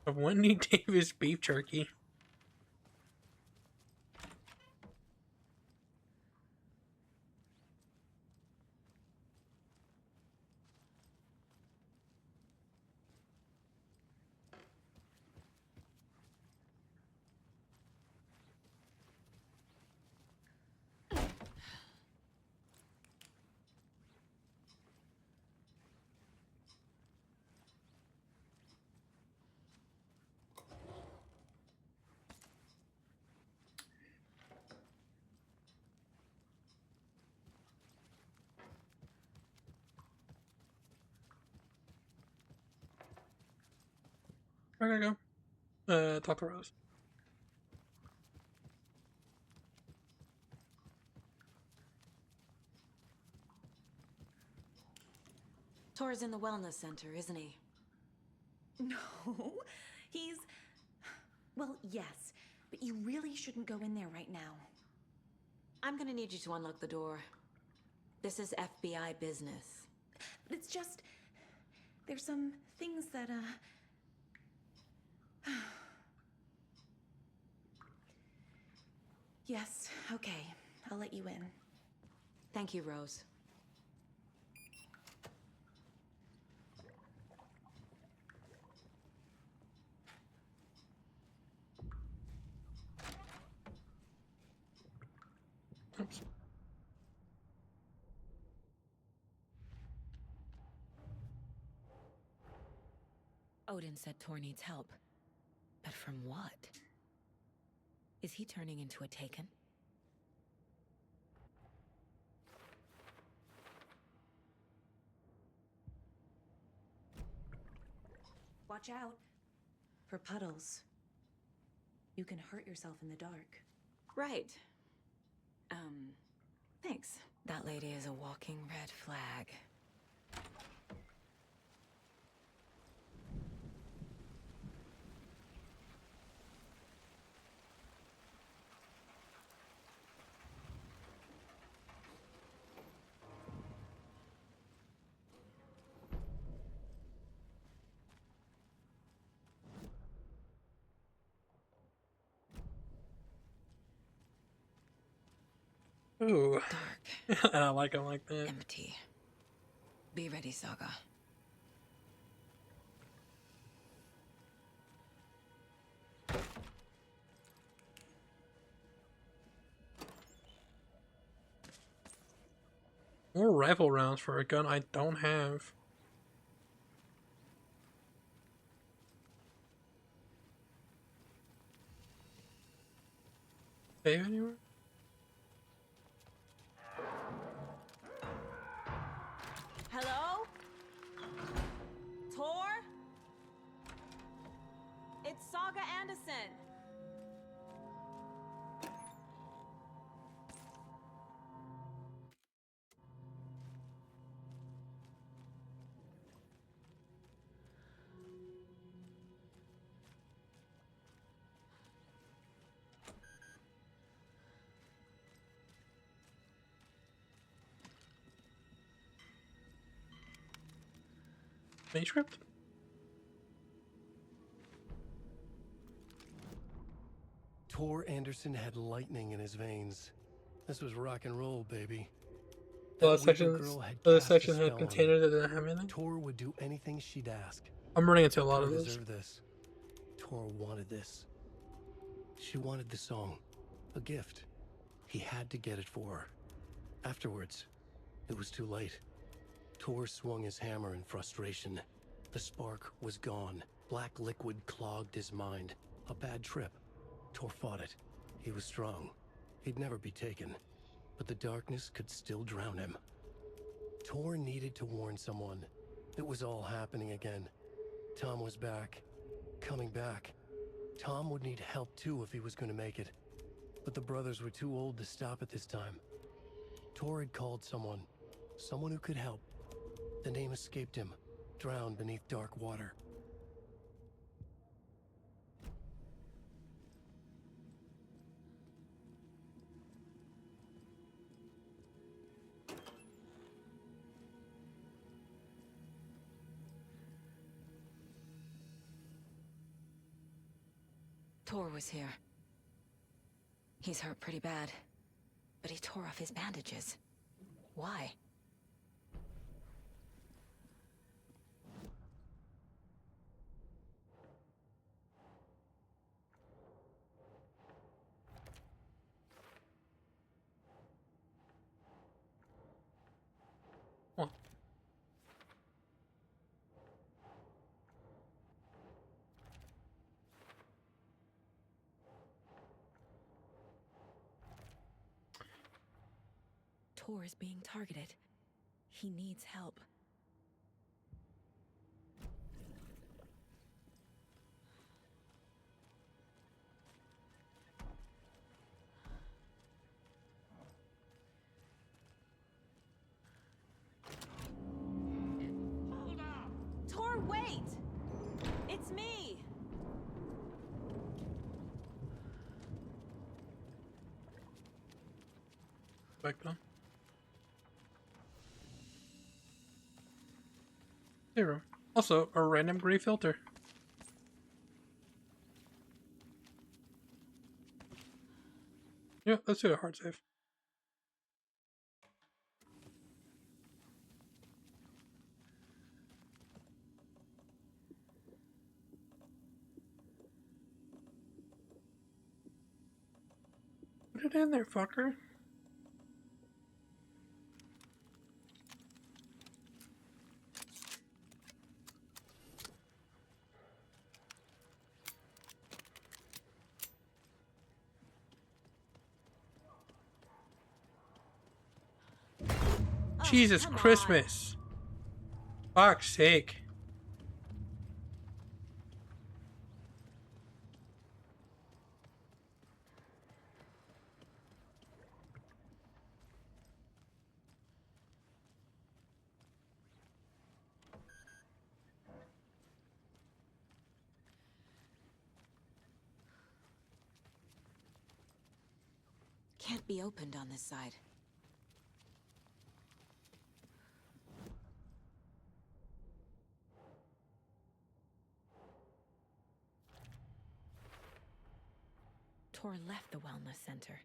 of Wendy Davis Beef Jerky. Where did I go? Talk to Rose. Tor's in the wellness center, isn't he? No, he's... Well, yes, but you really shouldn't go in there right now. I'm gonna need you to unlock the door. This is FBI business. But it's just... There's some things that, Yes, okay. I'll let you in. Thank you, Rose. Oops. Odin said Tor needs help. But from what? Is he turning into a Taken? Watch out for puddles. You can hurt yourself in the dark. Right. Thanks. That lady is a walking red flag. Ooh. Dark. And I like them like that. Empty. Be ready, Saga. More rifle rounds for a gun I don't have. Save anywhere? Hello? Tor? It's Saga Anderson. Manuscript? Tor Anderson had lightning in his veins. This was rock and roll, baby. The That Ouija section, girl had the cast a section had spell on containers him. that didn't have anything. Tor would do anything she'd ask. I'm running into a lot Tor of those. deserved this. Tor wanted this. She wanted the song, a gift. He had to get it for her. Afterwards, it was too late. Tor swung his hammer in frustration. The spark was gone. Black liquid clogged his mind. A bad trip. Tor fought it. He was strong. He'd never be taken. But the darkness could still drown him. Tor needed to warn someone. It was all happening again. Tom was back. Coming back. Tom would need help too if he was going to make it. But the brothers were too old to stop at this time. Tor had called someone. Someone who could help. The name escaped him, drowned beneath dark water. Tor was here. He's hurt pretty bad, but he tore off his bandages. Why? What? Tor is being targeted. He needs help. Hold up! Tor, wait! It's me! Back down. 0. Also, a random gray filter. Yeah, let's do a hard save. Put it in there, fucker. Jesus come on. Christmas. Fuck's sake. Can't be opened on this side. Tor left the wellness center.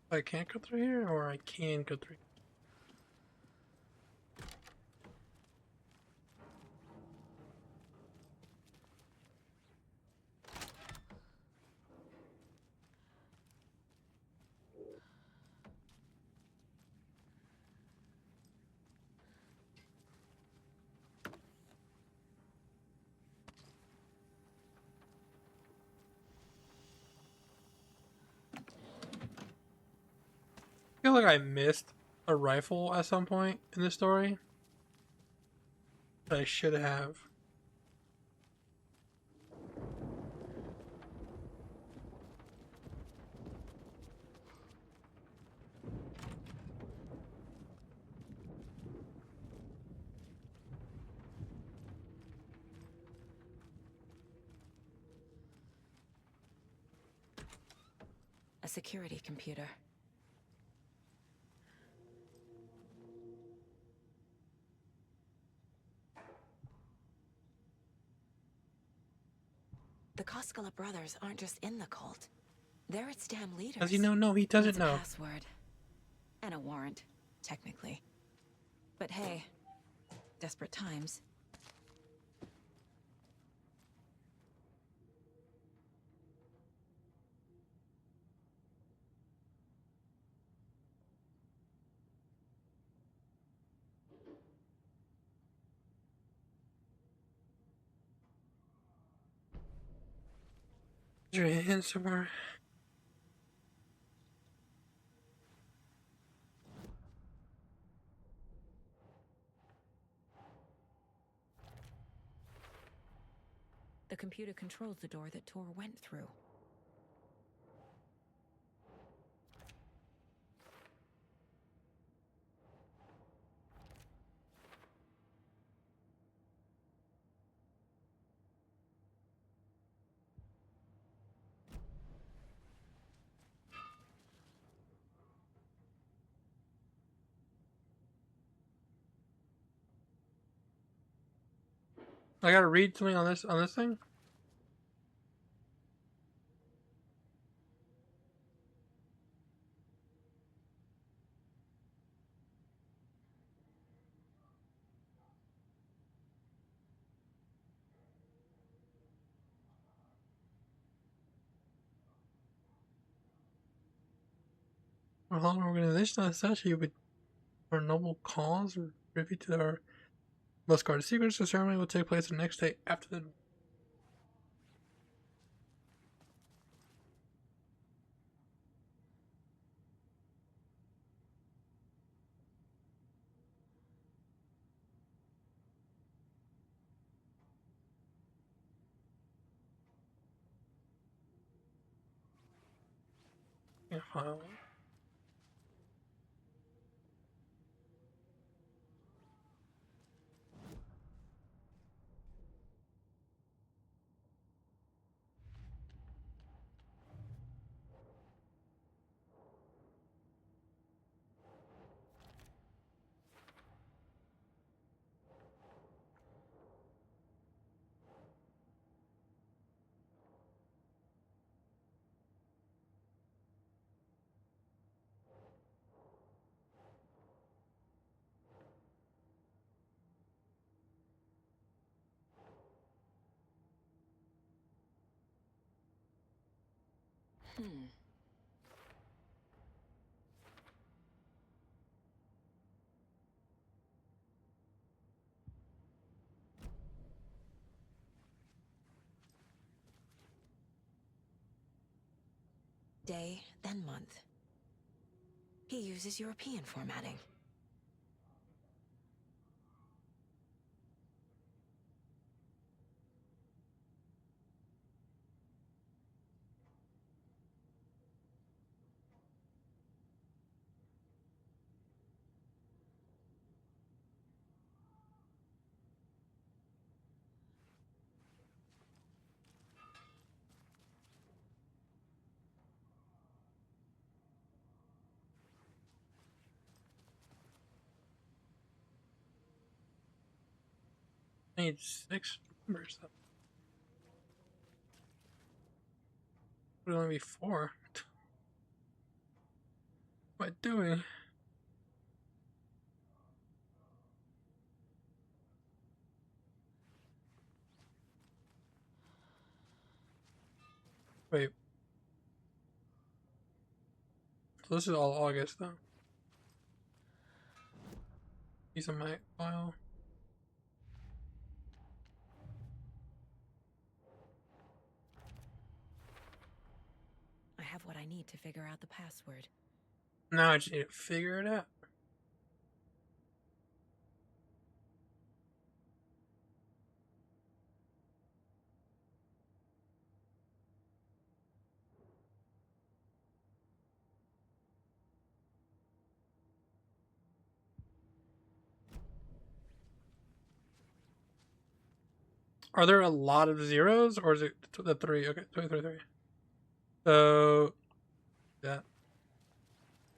I can't go through here, or I can go through. I feel like I missed a rifle at some point in the story that I should have. A security computer. The Koskela brothers aren't just in the cult. They're its damn leaders. Does he know? No, he doesn't Needs a know. password. And a warrant, technically. But hey, desperate times. Is your hand somewhere? The computer controls the door that Tor went through. I gotta read something on this thing. Our whole organization associated with our noble cause or privy to our most guarded secrets. The ceremony will take place the next day after the. Yeah, file. Day, then month. He uses European formatting. I need 6 numbers. Would only be 4. What am I doing? Wait. So this is all August though. These are my file. I have what I need to figure out the password. Now I just need to figure it out. Are there a lot of zeros, or is it the 3? Okay, 3. So, that.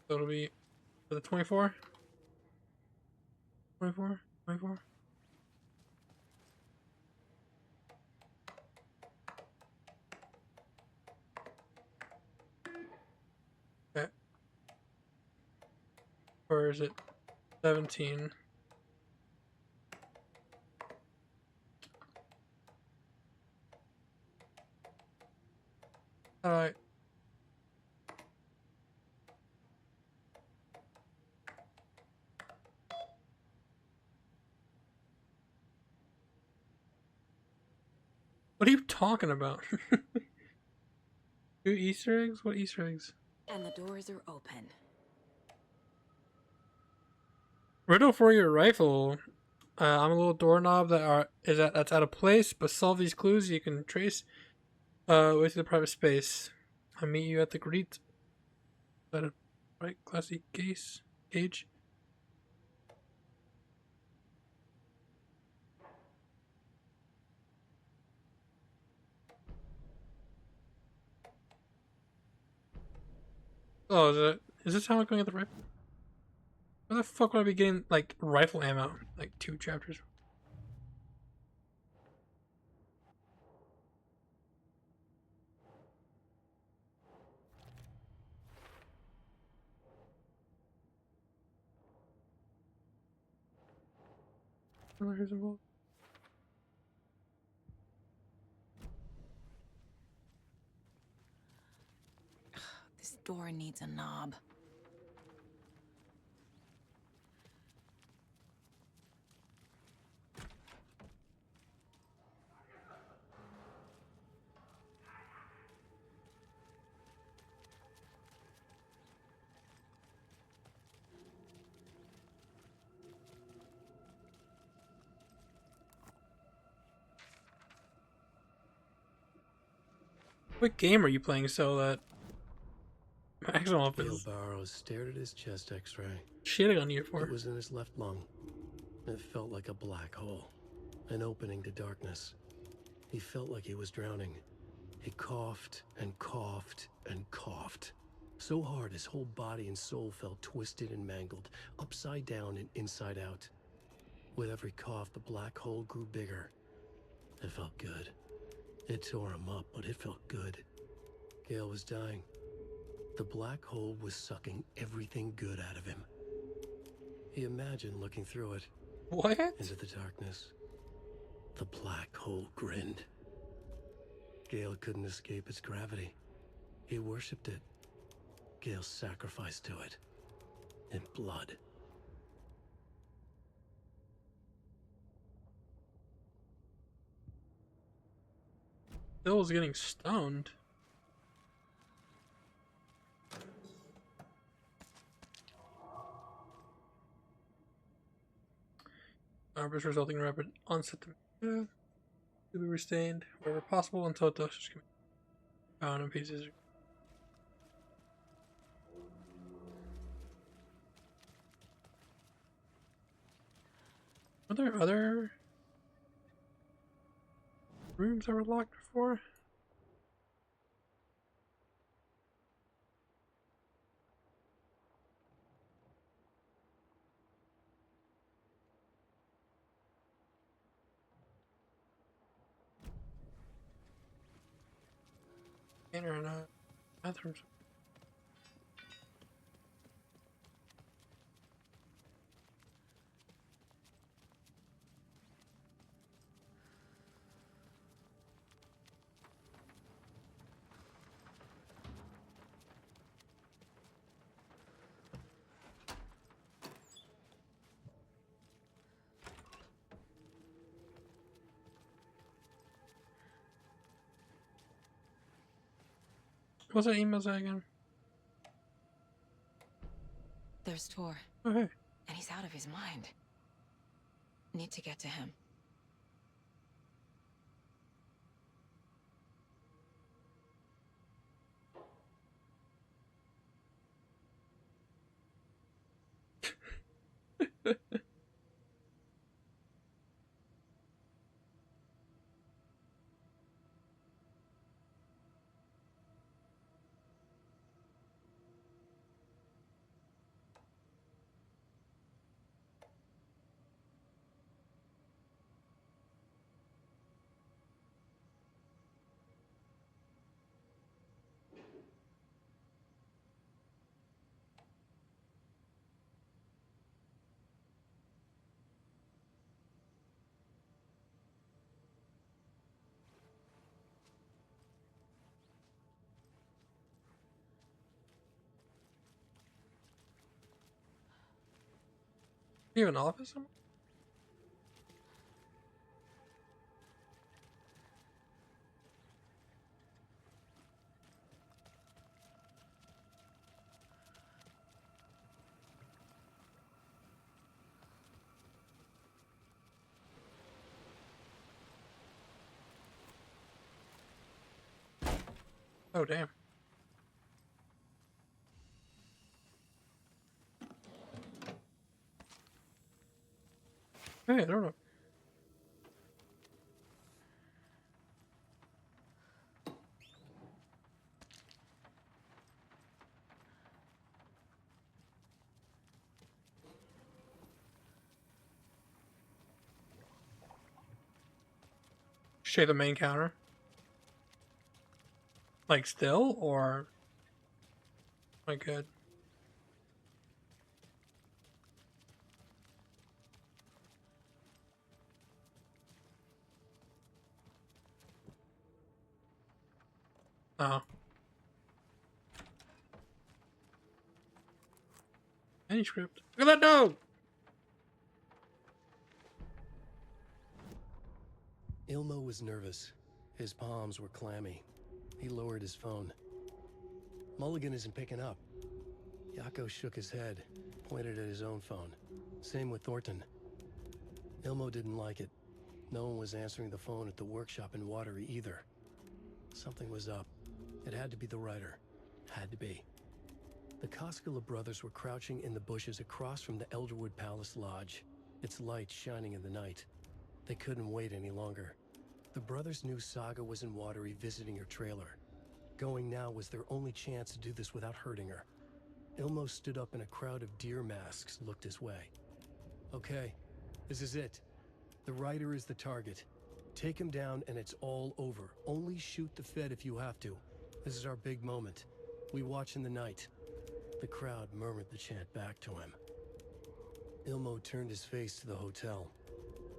So it'll be the 24? 24? 24? Okay. Or is it 17? Alright. What are you talking about? 2 Easter eggs? What Easter eggs? And the doors are open. Riddle for your rifle. I'm a little doorknob that's out of place, but solve these clues you can trace way to the private space. I'll meet you at the greet. Is that a right classy cage? Oh, is this how I'm going to get the rifle? Where the fuck would I be getting, like, rifle ammo? Like, 2 chapters. Here's a bolt. This door needs a knob. What game are you playing so that Maximoff Gale is Barrows stared at his chest x-ray. shitting on you for? It was in his left lung. It felt like a black hole, an opening to darkness. He felt like he was drowning. He coughed and coughed and coughed. So hard his whole body and soul felt twisted and mangled, upside down and inside out. With every cough, the black hole grew bigger. It felt good. It tore him up, but it felt good. Gale was dying. The black hole was sucking everything good out of him. He imagined looking through it. What? Into the darkness. The black hole grinned. Gale couldn't escape its gravity. He worshipped it. Gale's sacrifice to it. In blood. Bill's getting stoned. Arbors resulting in rapid onset to be restrained wherever possible until doses can be found in pieces. Are there other rooms that were locked before? Enter in bathrooms. What's that email say again? There's Tor. Oh, hey. And he's out of his mind. Need to get to him. You have an office somewhere? Oh, damn. Hey, I don't know. Share the main counter. Like still, or am I good? Oh. Manuscript. Look at that dog! Ilmo was nervous. His palms were clammy. He lowered his phone. Mulligan isn't picking up. Yako shook his head, pointed at his own phone. Same with Thornton. Ilmo didn't like it. No one was answering the phone at the workshop in Watery either. Something was up. It had to be the writer. Had to be. The Koskela brothers were crouching in the bushes across from the Elderwood Palace Lodge, its light shining in the night. They couldn't wait any longer. The brothers knew Saga was in Watery visiting her trailer. Going now was their only chance to do this without hurting her. Ilmo stood up and a crowd of deer masks looked his way. Okay, this is it. The writer is the target. Take him down and it's all over. Only shoot the Fed if you have to. This is our big moment. We watch in the night. The crowd murmured the chant back to him. Ilmo turned his face to the hotel.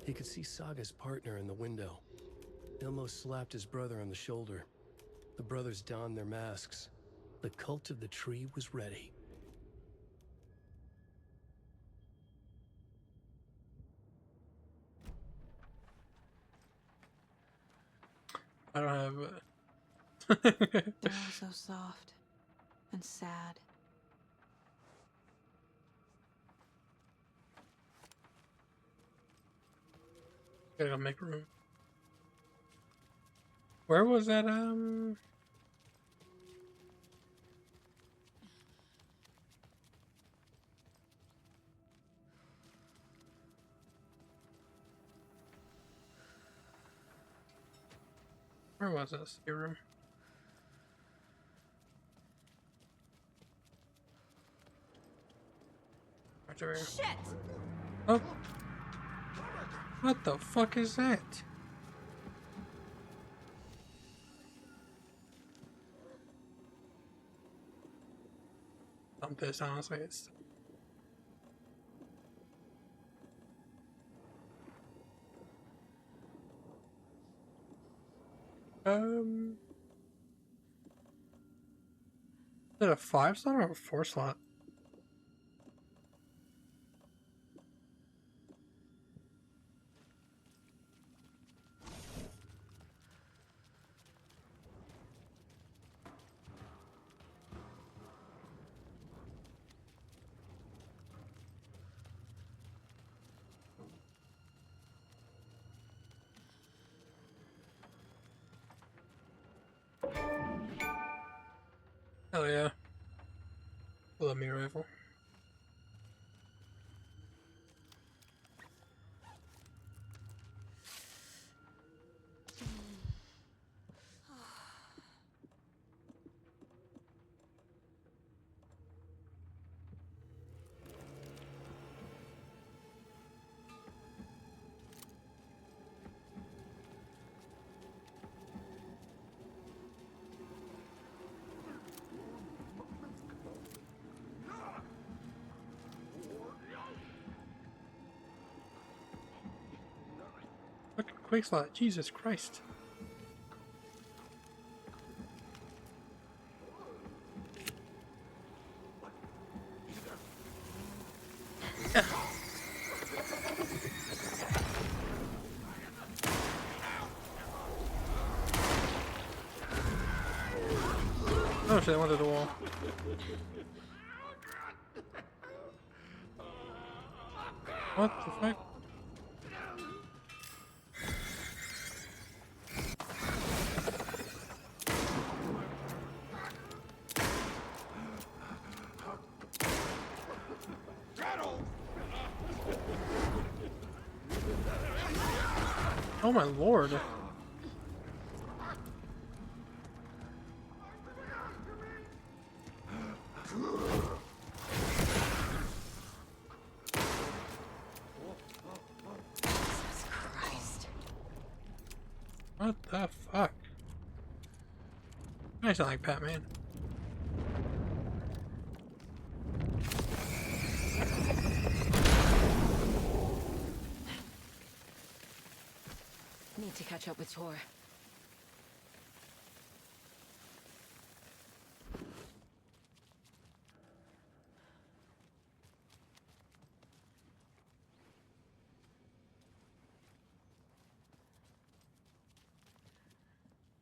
He could see Saga's partner in the window. Ilmo slapped his brother on the shoulder. The brothers donned their masks. The cult of the tree was ready. I don't have They're all so soft and sad. Gotta go make room. Where was that, where was that room? Right over here. Shit! Oh. What the fuck is that? I'm pissed, honestly. It's... Is it a 5 slot or a 4 slot? Hell yeah. Love me rifle. Fucking quick slot, Jesus Christ. Oh shit, I went to the wall. What the fuck? Oh my lord. Jesus Christ. What the fuck? I sound like Batman. Need to catch up with Tor.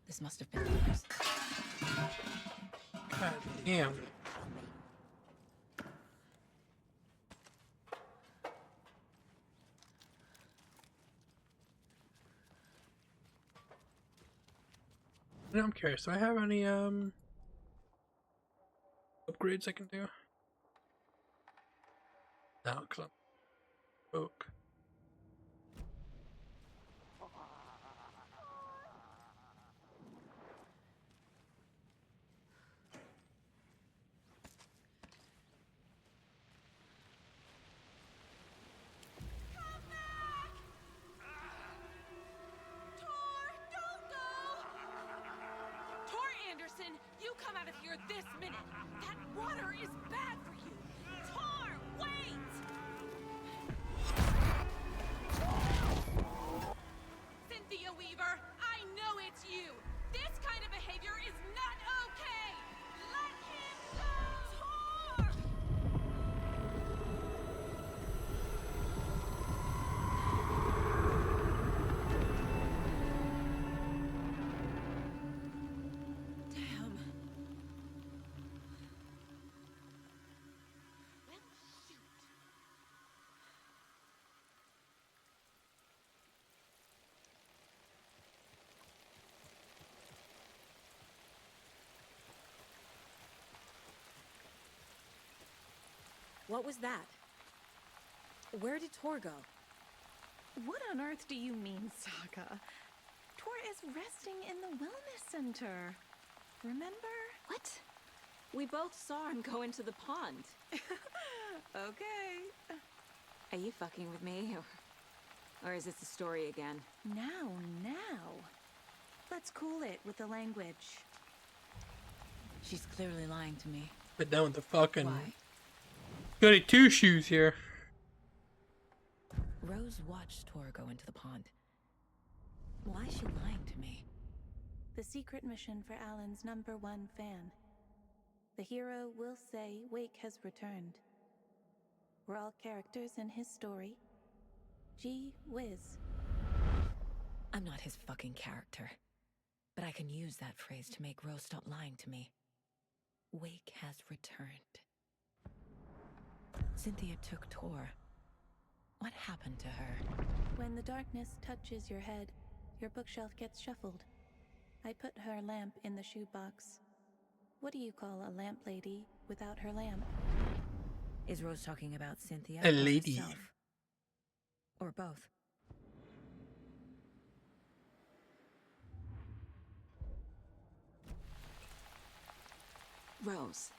This must have been yours. God damn. Now I'm curious, do I have any upgrades I can do? No, because I'm oak. You come out of here this minute! That water is bad for you! Tor, wait! Cynthia Weaver, I know it's you! This kind of behavior is not okay! Let him What was that? Where did Tor go? What on earth do you mean, Saga? Tor is resting in the wellness center. Remember? What? We both saw him go into the pond. Okay. Are you fucking with me? Or is this a story again? Now. Let's cool it with the language. She's clearly lying to me. Put down with the fucking Why? goody two shoes here. Rose watched Tor go into the pond. Why is she lying to me? The secret mission for Alan's #1 fan. The hero will say Wake has returned. We're all characters in his story. Gee whiz. I'm not his fucking character. But I can use that phrase to make Rose stop lying to me. Wake has returned. Cynthia took Tor. What happened to her? When the darkness touches your head, your bookshelf gets shuffled. I put her lamp in the shoebox. What do you call a lamp lady without her lamp? Is Rose talking about Cynthia? A or lady. herself? Or both? Rose.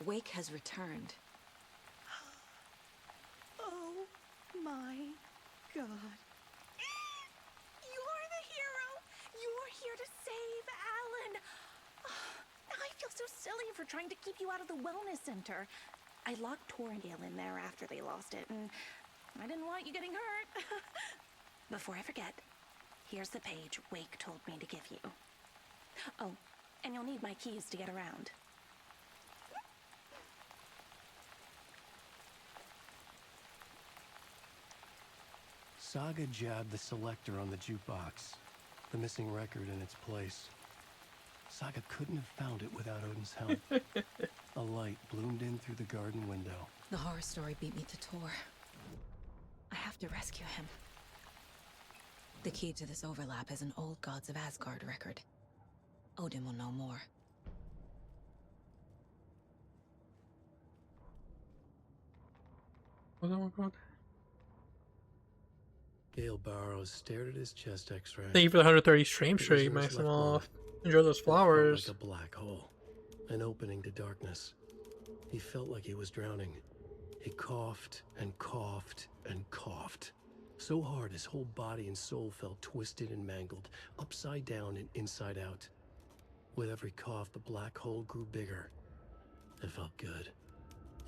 Wake has returned. Oh my God. You're the hero! You're here to save Alan! I feel so silly for trying to keep you out of the wellness center. I locked Torringale in there after they lost it, and I didn't want you getting hurt. Before I forget, here's the page Wake told me to give you. Oh, and you'll need my keys to get around. Saga jabbed the selector on the jukebox, the missing record in its place. Saga couldn't have found it without Odin's help. A light bloomed in through the garden window. The horror story beat me to Tor. I have to rescue him. The key to this overlap is an old Gods of Asgard record. Odin will know more. What's that one called? Gale Barrows stared at his chest x-ray. Thank you for the 130 stream It was stream, where his left Maximoff. lung. Enjoy those It felt flowers. like a black hole, an opening to darkness. He felt like he was drowning. He coughed and coughed and coughed. So hard his whole body and soul felt twisted and mangled, upside down and inside out. With every cough, the black hole grew bigger. It felt good.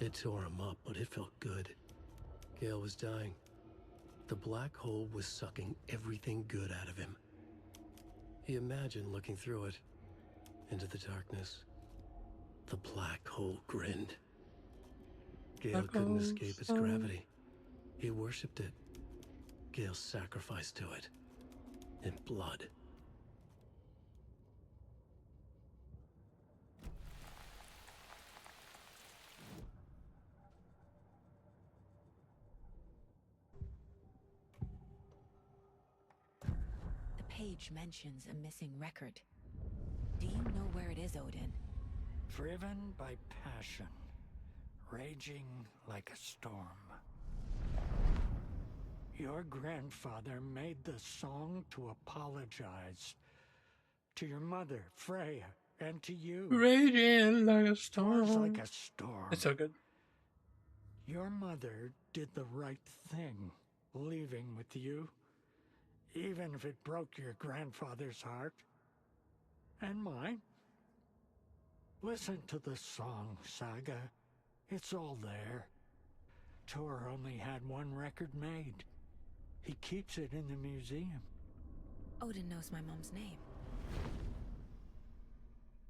It tore him up, but it felt good. Gale was dying. The black hole was sucking everything good out of him. He imagined looking through it, into the darkness. The black hole grinned. Gale couldn't escape its gravity. He worshipped it. Gale sacrificed to it. In blood. The page mentions a missing record. Do you know where it is, Odin? Driven by passion, raging like a storm. Your grandfather made the song to apologize to your mother, Freya, and to you. Raging like a storm. Tor's like a storm. It's so good. Your mother did the right thing, leaving with you, even if it broke your grandfather's heart. And mine. Listen to the song, Saga. It's all there. Tor only had one record made. He keeps it in the museum. Odin knows my mom's name.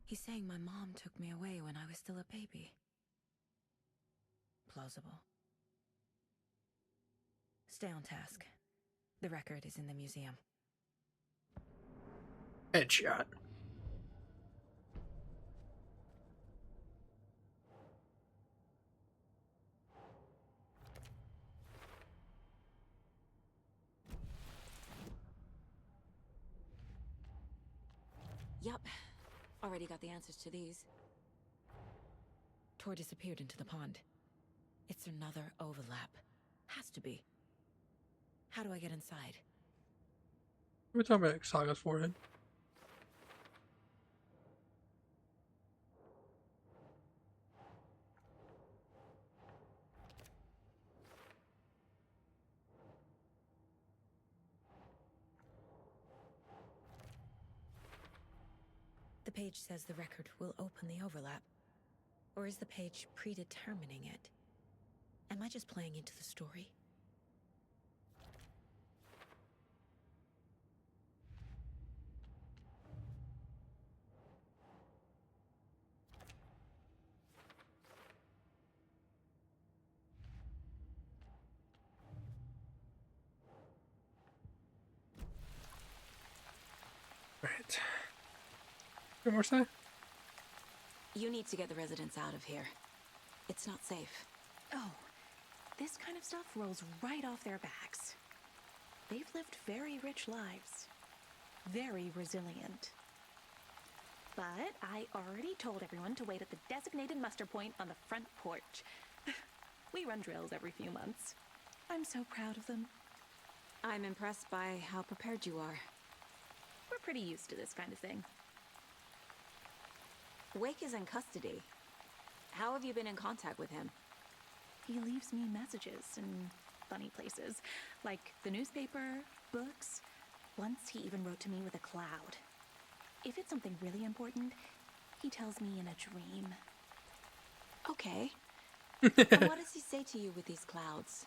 He's saying my mom took me away when I was still a baby. Plausible. Stay on task. The record is in the museum. Headshot. Yup. Already got the answers to these. Tor disappeared into the pond. It's another overlap. Has to be. How do I get inside? We're talking about Saga's forehead. The page says the record will open the overlap. Or is the page predetermining it? Am I just playing into the story? Right. One more side? You need to get the residents out of here. It's not safe. Oh, this kind of stuff rolls right off their backs. They've lived very rich lives. Very resilient. But I already told everyone to wait at the designated muster point on the front porch. We run drills every few months. I'm so proud of them. I'm impressed by how prepared you are. We're pretty used to this kind of thing. Wake is in custody. How have you been in contact with him? He leaves me messages in funny places, like the newspaper, books. Once he even wrote to me with a cloud. If it's something really important, he tells me in a dream. Okay. And what does he say to you with these clouds?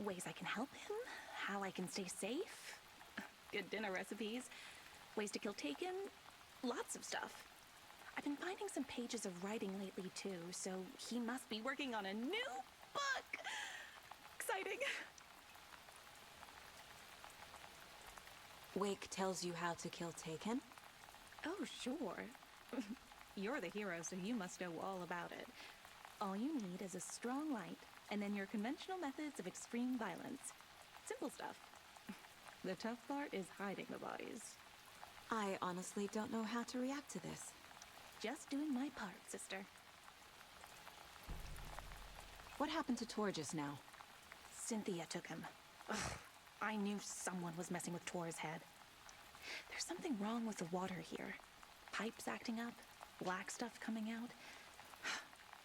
Ways I can help him, how I can stay safe, good dinner recipes, ways to kill Taken, lots of stuff. I've been finding some pages of writing lately too, so he must be working on a new book. Exciting. Wake tells you how to kill Taken? Oh, sure. You're the hero, so you must know all about it. All you need is a strong light, and then your conventional methods of extreme violence. Simple stuff. The tough part is hiding the bodies. I honestly don't know how to react to this. Just doing my part, sister. What happened to Tor just now? Cynthia took him. Ugh, I knew someone was messing with Tor's head. There's something wrong with the water here. Pipes acting up, black stuff coming out.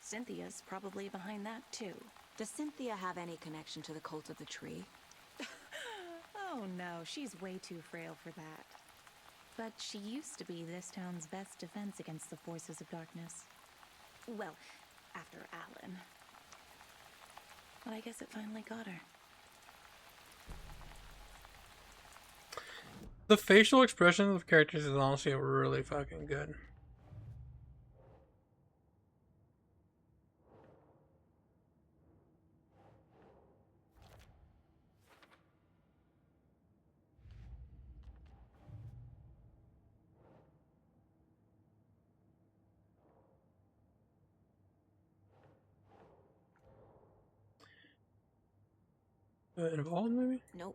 Cynthia's probably behind that too. Does Cynthia have any connection to the Cult of the Tree? Oh no, she's way too frail for that. But she used to be this town's best defense against the forces of darkness. Well, after Alan. But I guess it finally got her. The facial expressions of characters is honestly really fucking good. Involved maybe? Nope.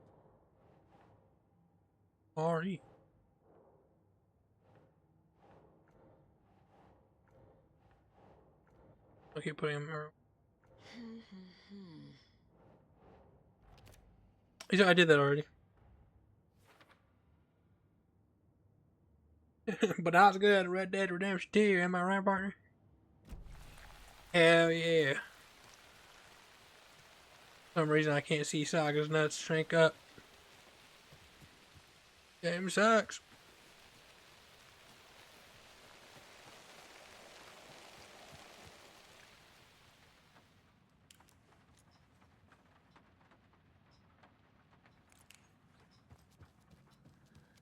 Already. Okay, putting him. I did that already. But I was good at Red Dead Redemption 2, am I right, partner? Hell yeah. For some reason I can't see Saga's nuts shrink up. Game sucks.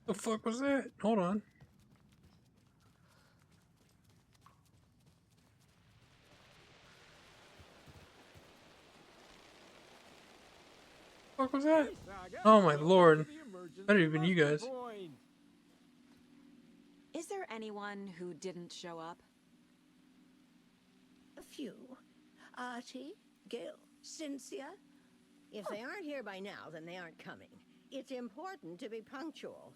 The fuck was that? Hold on. What was that? Oh my lord. Better even you guys. Is there anyone who didn't show up? A few. Artie, Gil, Cynthia. If they aren't here by now, then they aren't coming. It's important to be punctual.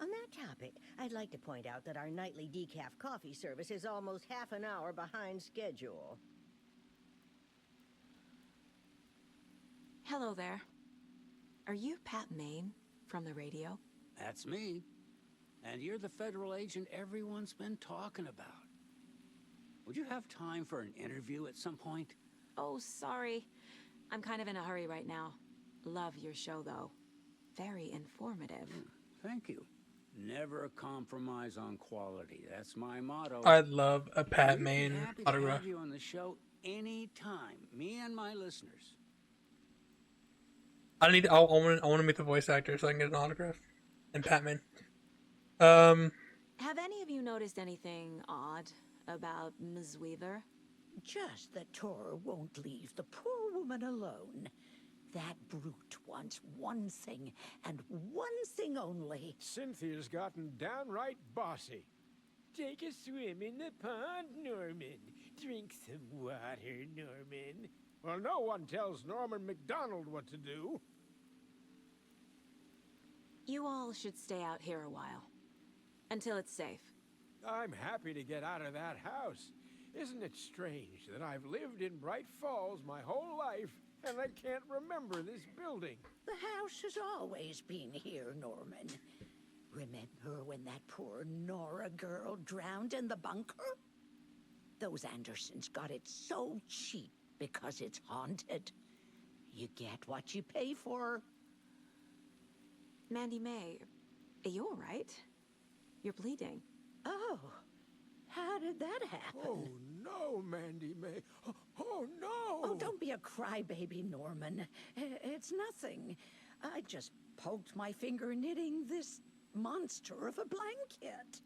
On that topic, I'd like to point out that our nightly decaf coffee service is almost half an hour behind schedule. Hello there. Are you Pat Maine from the radio? That's me. And you're the federal agent everyone's been talking about. Would you have time for an interview at some point? Oh, sorry. I'm kind of in a hurry right now. Love your show, though. Very informative. Thank you. Never compromise on quality. That's my motto. I'd love a Pat We'd be Maine happy to autograph. have you on the show anytime. Me and my listeners. I want to meet the voice actor so I can get an autograph. And Pat Maine. Have any of you noticed anything odd about Ms. Weaver? Just that Tor won't leave the poor woman alone. That brute wants one thing, and one thing only. Cynthia's gotten downright bossy. Take a swim in the pond, Norman. Drink some water, Norman. Well, no one tells Norman McDonald what to do. You all should stay out here a while. Until it's safe. I'm happy to get out of that house. Isn't it strange that I've lived in Bright Falls my whole life and I can't remember this building? The house has always been here, Norman. Remember when that poor Nora girl drowned in the bunker? Those Andersons got it so cheap because it's haunted. You get what you pay for. Mandy May, are you all right? You're bleeding. Oh, how did that happen? Oh, no, Mandy May. Oh, no! Oh, don't be a crybaby, Norman. It's nothing. I just poked my finger knitting this monster of a blanket.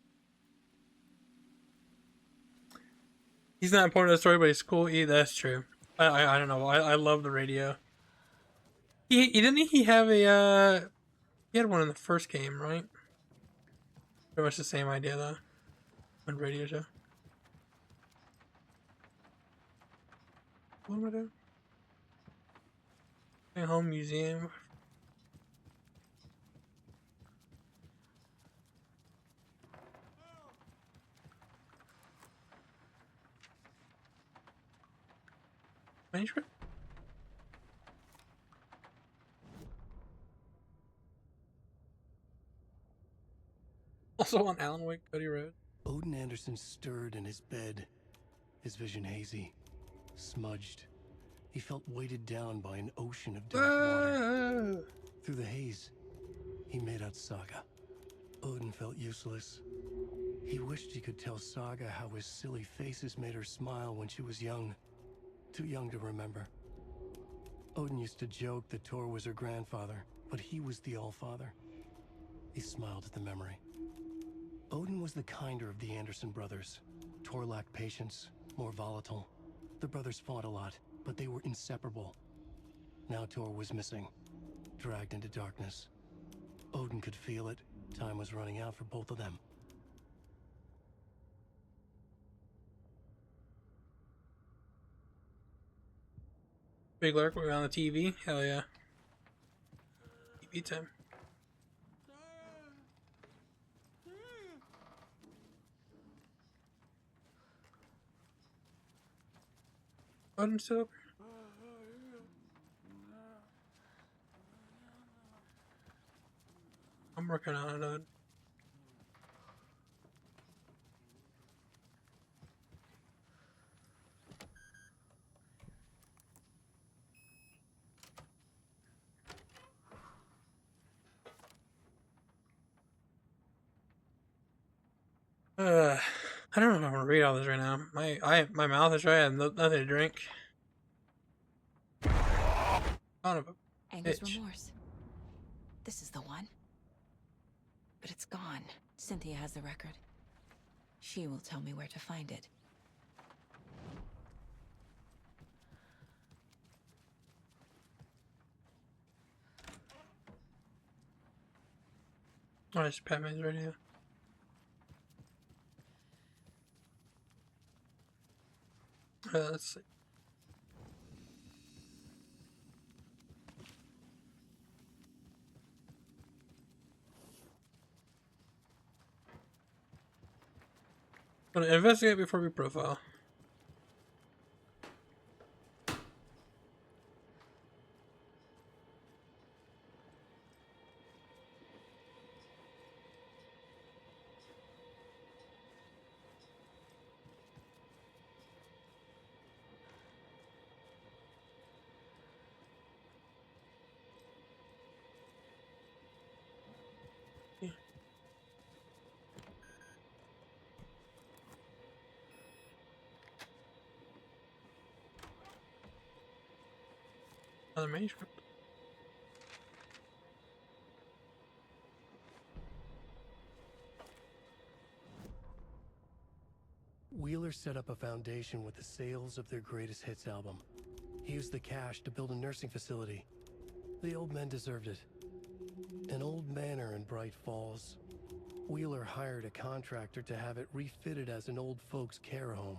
He's not important to the story, but he's cool. That's true. I don't know. I love the radio. He didn't he have a he had one in the first game, right? Pretty much the same idea though. On radio show. What am I doing? Home museum. Manuscript? Also on Alan Wake Cody Road. Odin Anderson stirred in his bed, his vision hazy, smudged. He felt weighted down by an ocean of dark water. Through the haze, he made out Saga. Odin felt useless. He wished he could tell Saga how his silly faces made her smile when she was young. Too young to remember. Odin used to joke that Tor was her grandfather, but he was the Allfather. He smiled at the memory. Odin was the kinder of the Anderson brothers. Tor lacked patience, more volatile. The brothers fought a lot, but they were inseparable. Now Tor was missing, dragged into darkness. Odin could feel it. Time was running out for both of them. Big Lark, we're on the TV. Hell yeah. TV time. Button still up. I'm working on it. I don't know if I'm gonna read all this right now. My mouth is dry. I have nothing to drink. Son of a Anger's bitch. remorse. This is the one. But it's gone. Cynthia has the record. She will tell me where to find it. Oh, it's Batman's radio. Let's see. I'm gonna investigate before we profile. manuscript. Wheeler set up a foundation with the sales of their greatest hits album. He used the cash to build a nursing facility. The old men deserved it. An old manor in Bright Falls. Wheeler hired a contractor to have it refitted as an old folks' care home.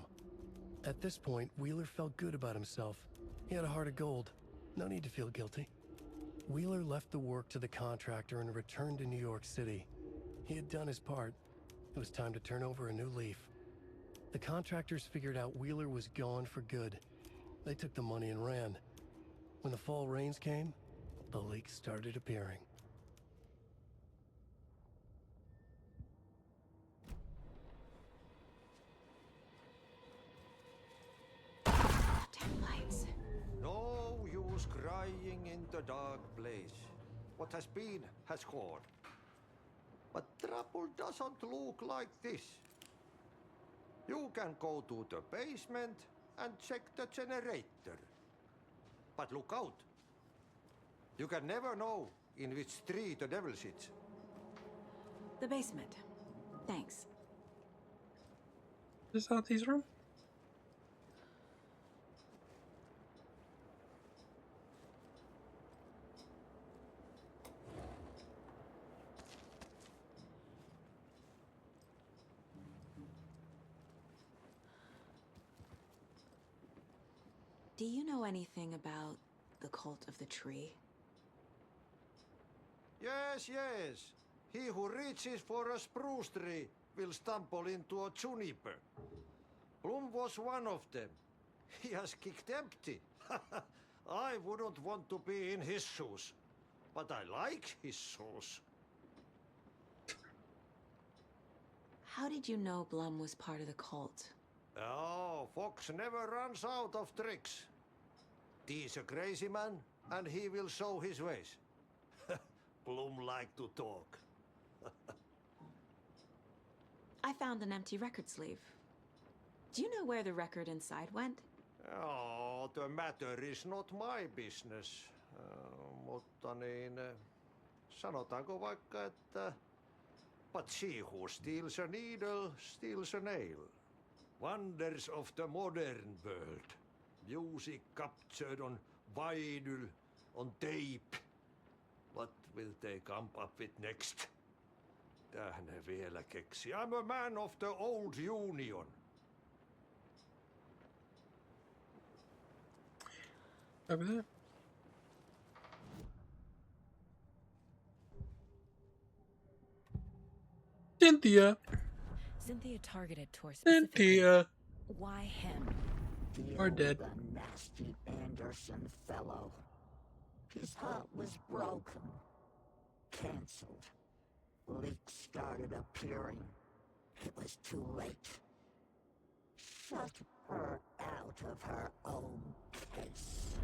At this point, Wheeler felt good about himself. He had a heart of gold. No need to feel guilty. Wheeler left the work to the contractor and returned to New York City. He had done his part. It was time to turn over a new leaf. The contractors figured out Wheeler was gone for good. They took the money and ran. When the fall rains came, the leaks started appearing. Lights. No use crying in the dark place. What has been has gone. But trouble doesn't look like this. You can go to the basement and check the generator. But look out. You can never know in which tree the devil sits. The basement. Thanks. Is this Auntie's room? Do you know anything about the cult of the tree? Yes, yes. He who reaches for a spruce tree will stumble into a juniper. Bloom was one of them. He has kicked empty. I wouldn't want to be in his shoes. But I like his shoes. How did you know Blum was part of the cult? Oh, Fox never runs out of tricks. He's a crazy man, and he will show his ways. Bloom like to talk. I found an empty record sleeve. Do you know where the record inside went? Oh, the matter is not my business. Mutta niin, sanotaanko vaikka, että but she who steals a needle steals a nail. Wonders of the modern world. Music captured on vinyl, on tape. What will they come up with next? Tähän ne vielä keksi. I'm a man of the old union. Over there. Cynthia. Cynthia targeted Tor specifically. Cynthia. Why him? Or dead. The nasty Anderson fellow. His heart was broken. Cancelled. Leaks started appearing. It was too late. Shut her out of her own case.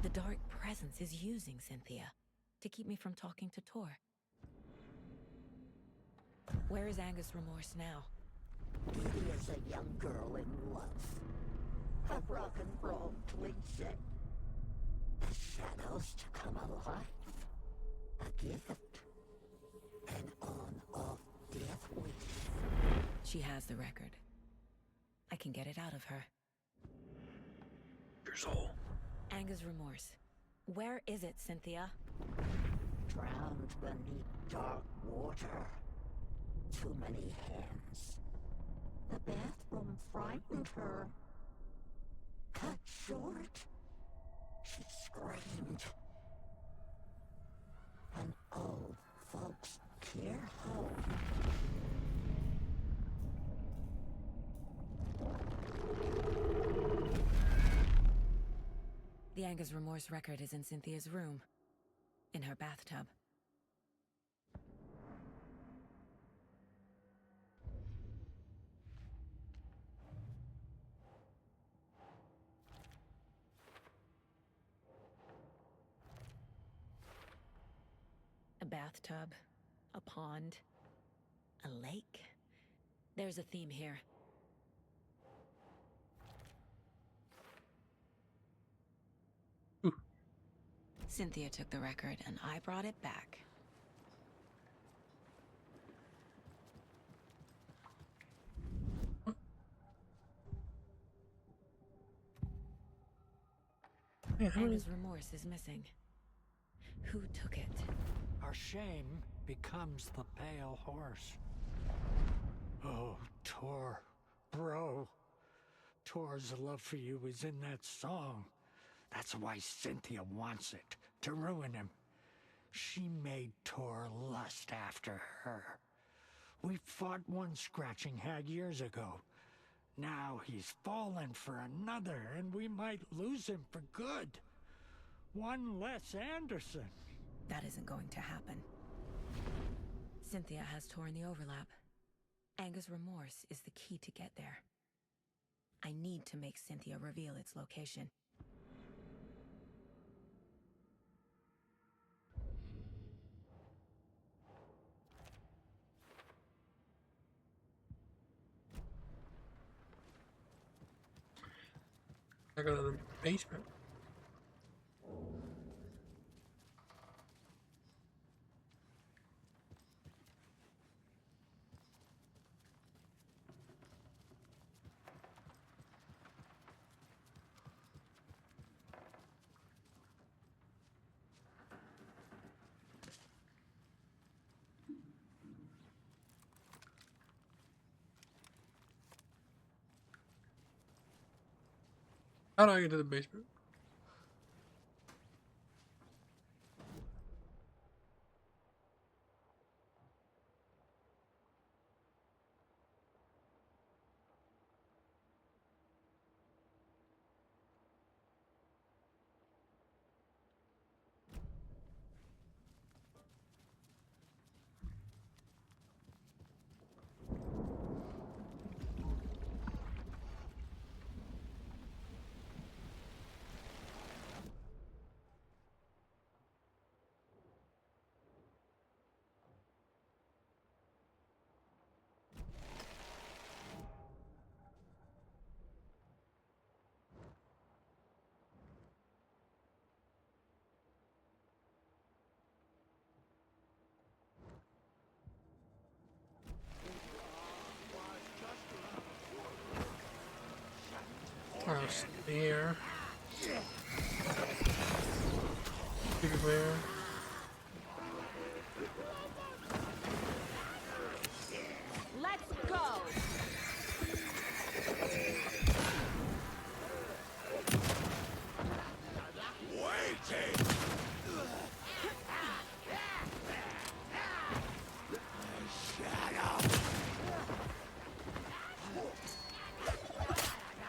The Dark Presence is using Cynthia to keep me from talking to Tor. Where is Angus Remorse now? Didi is a young girl in love. A rock and roll cliche. The shadows to come alive. A gift. An on-off death wish. She has the record. I can get it out of her. Your soul. Angus Remorse. Where is it, Cynthia? Drowned beneath dark water. Too many hands. The bathroom frightened her. Cut short. She screamed. An old folks' care home. The Angus Remorse record is in Cynthia's room. In her bathtub. A bathtub, a pond, a lake. There's a theme here. Cynthia took the record, and I brought it back. Anga's remorse is missing. Who took it? Our shame becomes the pale horse. Oh, Tor, bro. Tor's love for you is in that song. That's why Cynthia wants it, to ruin him. She made Tor lust after her. We fought one scratching hag years ago. Now he's fallen for another, and we might lose him for good. One less Anderson. That isn't going to happen. Cynthia has torn the overlap. Anga's remorse is the key to get there. I need to make Cynthia reveal its location. I go to the basement. How do I get to the basement? Oh, spear. Spear. Let's go! Waiting!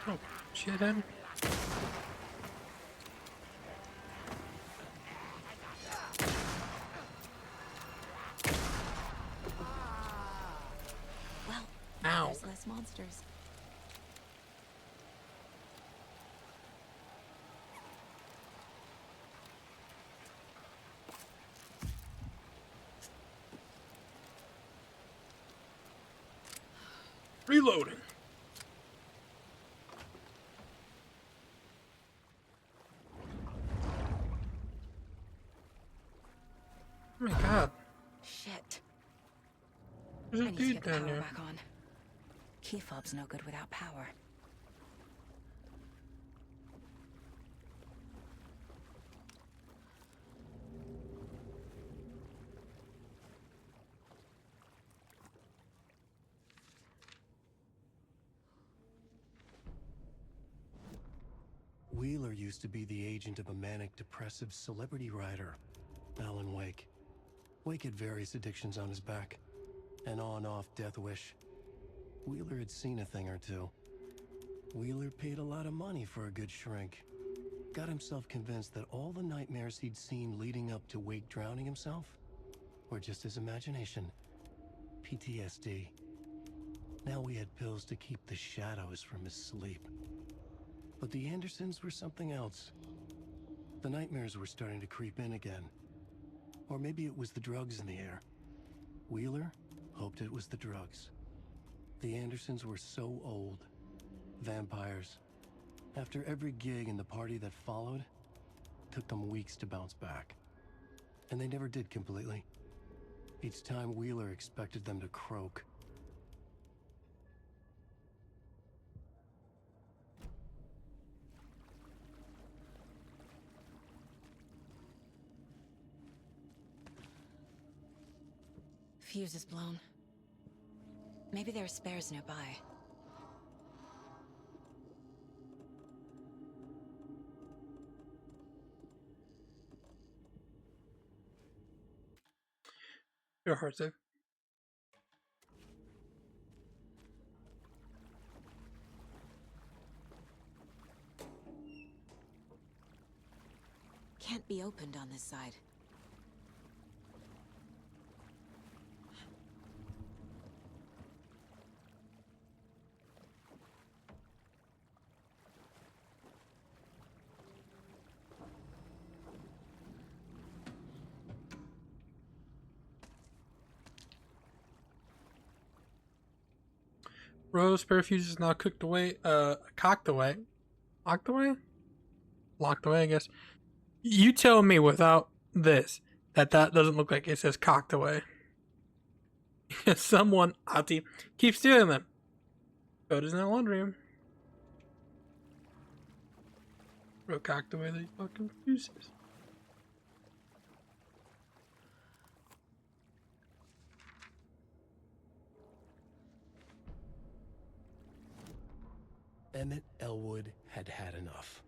Oh, shit him. Well, ow. There's less monsters. Reloading. Oh my god. Shit. There's I a need to dude get the down power there. back on. Key fob's no good without power. Wheeler used to be the agent of a manic-depressive celebrity writer, Alan Wake. Wake had various addictions on his back. An on-off death wish. Wheeler had seen a thing or two. Wheeler paid a lot of money for a good shrink. Got himself convinced that all the nightmares he'd seen leading up to Wake drowning himself were just his imagination. PTSD. Now we had pills to keep the shadows from his sleep. But the Andersons were something else. The nightmares were starting to creep in again. Or maybe it was the drugs in the air. Wheeler hoped it was the drugs. The Andersons were so old. Vampires. After every gig and the party that followed, took them weeks to bounce back. And they never did completely. Each time Wheeler expected them to croak. Fuse is blown. Maybe there are spares nearby. Your heart save. Can't be opened on this side. Rose spare fuse is now cooked away, cocked away. Locked away? Locked away, I guess. You tell me without this that doesn't look like it says cocked away. Someone, Ati, keeps stealing them. Go to the laundry room. Bro, cocked away these fucking fuses. Emmett Elwood had had enough.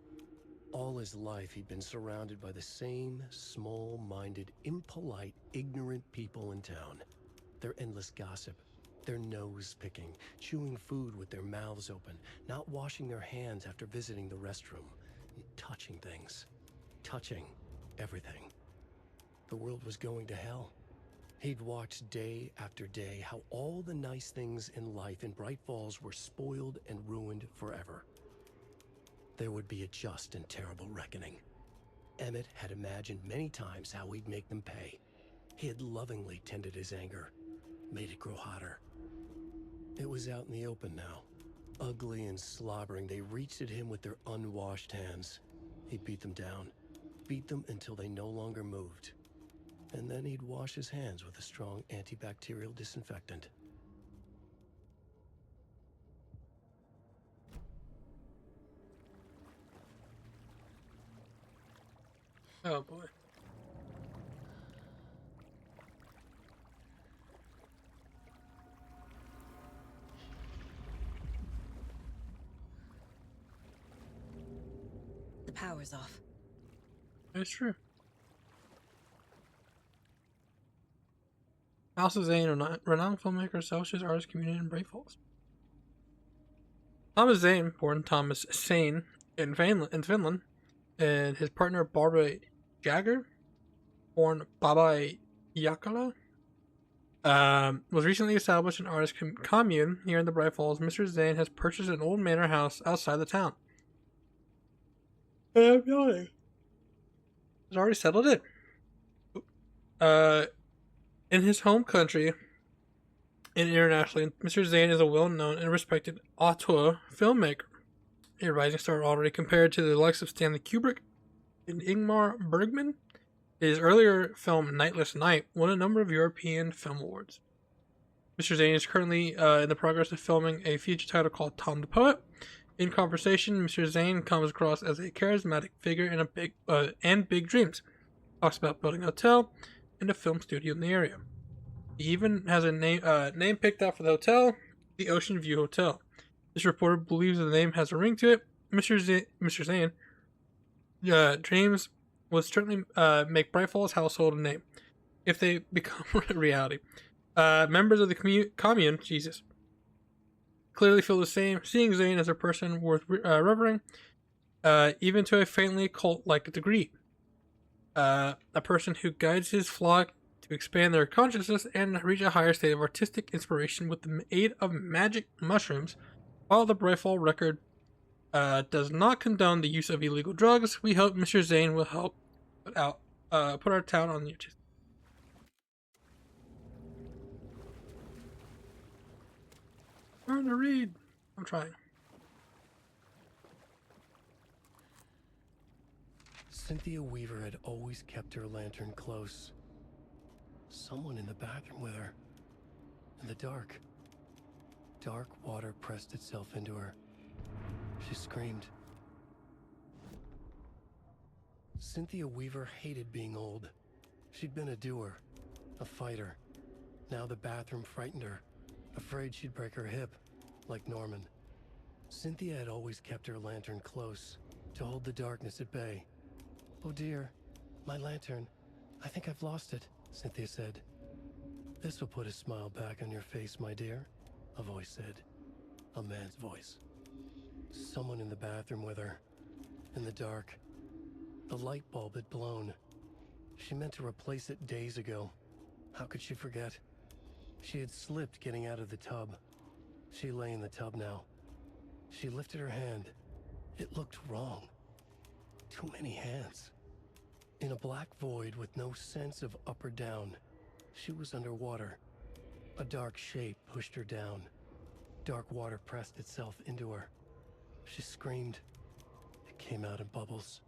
All his life, he'd been surrounded by the same small-minded, impolite, ignorant people in town. Their endless gossip, their nose-picking, chewing food with their mouths open, not washing their hands after visiting the restroom, and touching things. Touching everything. The world was going to hell. He'd watched day after day how all the nice things in life in Bright Falls were spoiled and ruined forever. There would be a just and terrible reckoning. Emmett had imagined many times how he'd make them pay. He had lovingly tended his anger, made it grow hotter. It was out in the open now. Ugly and slobbering, they reached at him with their unwashed hands. He beat them down, beat them until they no longer moved. And then he'd wash his hands with a strong antibacterial disinfectant. Oh boy. The power's off. That's true. House of Zane, renowned filmmaker, Celsius artist community in Bright Falls. Thomas Zane, born Thomas Sane in Finland, and his partner Barbara Jagger, born Baba Yakala, was recently established an artist commune here in the Bright Falls. Mr. Zane has purchased an old manor house outside the town. I'm yawning. He's already settled it. In his home country and internationally, Mr. Zane is a well-known and respected auteur filmmaker. A rising star already compared to the likes of Stanley Kubrick and Ingmar Bergman. His earlier film, Nightless Night, won a number of European Film Awards. Mr. Zane is currently in the progress of filming a feature title called Tom the Poet. In conversation, Mr. Zane comes across as a charismatic figure and big dreams. Talks about building a hotel and a film studio in the area. He even has a name picked out for the hotel, the Ocean View Hotel. This reporter believes the name has a ring to it. Mr. Zane dreams would certainly make Bright Falls household a name if they become reality. Members of the commune, Jesus, clearly feel the same, seeing Zane as a person worth revering, even to a faintly cult-like degree. A person who guides his flock to expand their consciousness and reach a higher state of artistic inspiration with the aid of magic mushrooms. While the Bright Falls Record does not condone the use of illegal drugs, we hope Mr. Zane will help put our town on the artistic. Learn to read. I'm trying. Cynthia Weaver had always kept her lantern close. Someone in the bathroom with her. In the dark. Dark water pressed itself into her. She screamed. Cynthia Weaver hated being old. She'd been a doer, a fighter. Now the bathroom frightened her, afraid she'd break her hip, like Norman. Cynthia had always kept her lantern close, to hold the darkness at bay. "Oh dear, my lantern. I think I've lost it," Cynthia said. "This will put a smile back on your face, my dear," a voice said. A man's voice. Someone in the bathroom with her. In the dark. The light bulb had blown. She meant to replace it days ago. How could she forget? She had slipped getting out of the tub. She lay in the tub now. She lifted her hand. It looked wrong. Too many hands. In a black void with no sense of up or down, she was underwater. A dark shape pushed her down. Dark water pressed itself into her. She screamed. It came out in bubbles.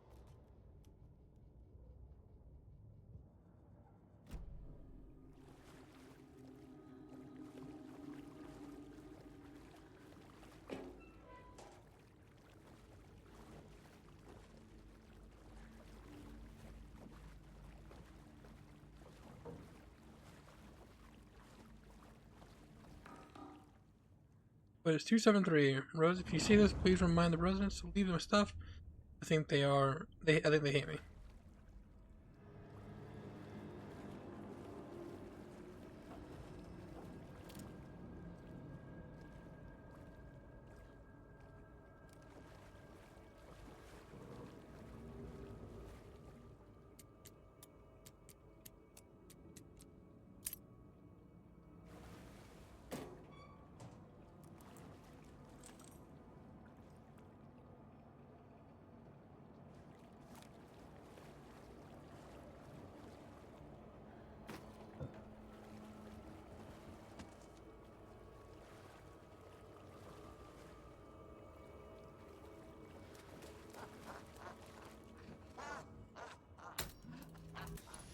But it's 273. Rose, if you see this, please remind the residents to leave them stuff. I think they hate me.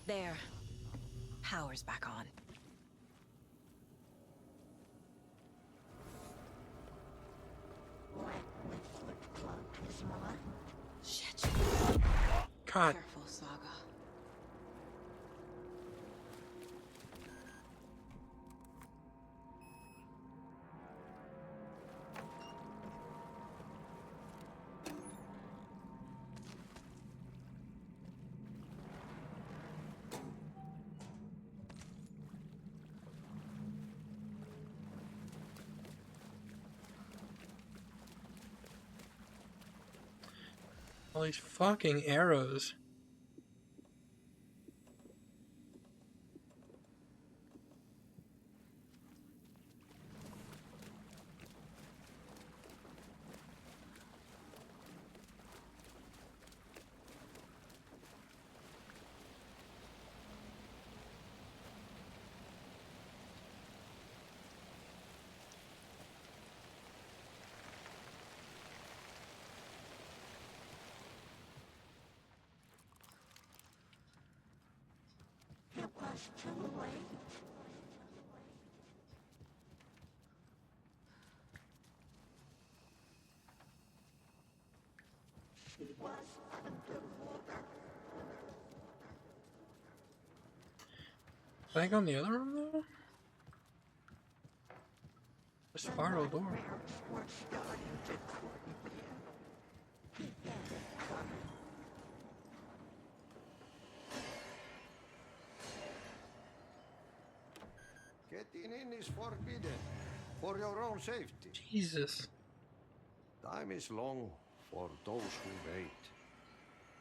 There. Power's back on. Shit. God. Careful, Saga. All these fucking arrows. Too late. She was underwater. Can I go in the other room though? The spiral door. Getting in is forbidden, for your own safety. Jesus. Time is long for those who wait.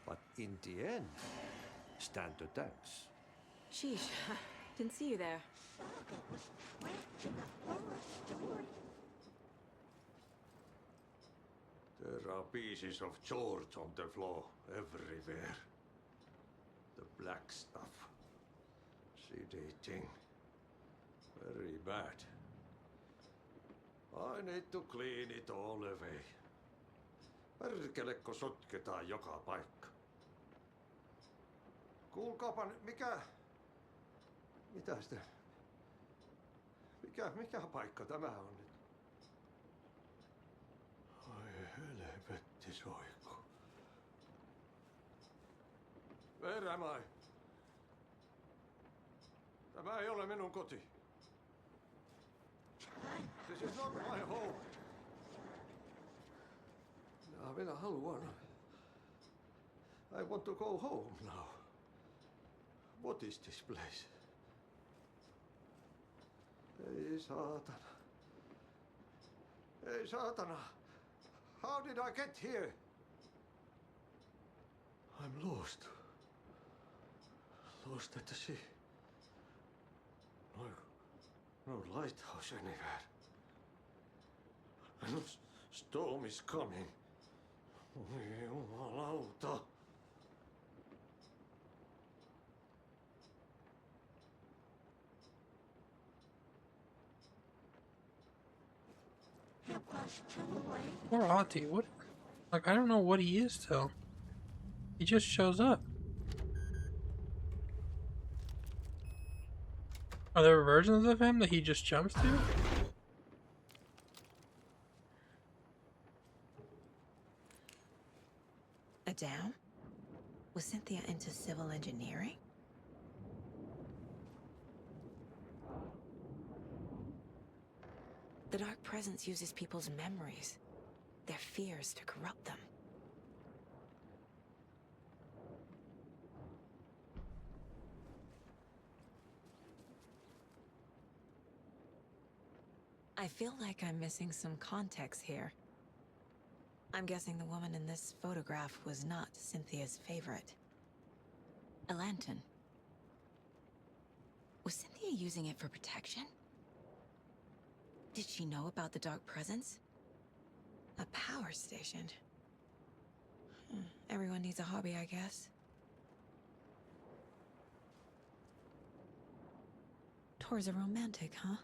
But in the end, stand the thanks. Sheesh. Didn't see you there. There are pieces of George on the floor everywhere. The black stuff. Sedating. Very bad. I need to clean it all away. Perkelekko sotketaan joka paikka. Kuulkaapa nyt, mitä sitä? Mikä paikka tämä on nyt? Ai helvetti soiku. Verämai. Tämä ei ole minun koti. This is not my home. Minä haluan. I want to go home now. What is this place? Ei saatana. Ei saatana. How did I get here? I'm lost. Lost at the sea. No lighthouse anywhere. No storm is coming. Oi jumalauta. Poor Auntie, what? Like, I don't know what he is till. He just shows up. Are there versions of him that he just jumps to? Adam? Was Cynthia into civil engineering? The Dark Presence uses people's memories, their fears, to corrupt them. I feel like I'm missing some context here. I'm guessing the woman in this photograph was not Cynthia's favorite. A lantern. Was Cynthia using it for protection? Did she know about the Dark Presence? A power station. Everyone needs a hobby, I guess. Tor's a romantic, huh?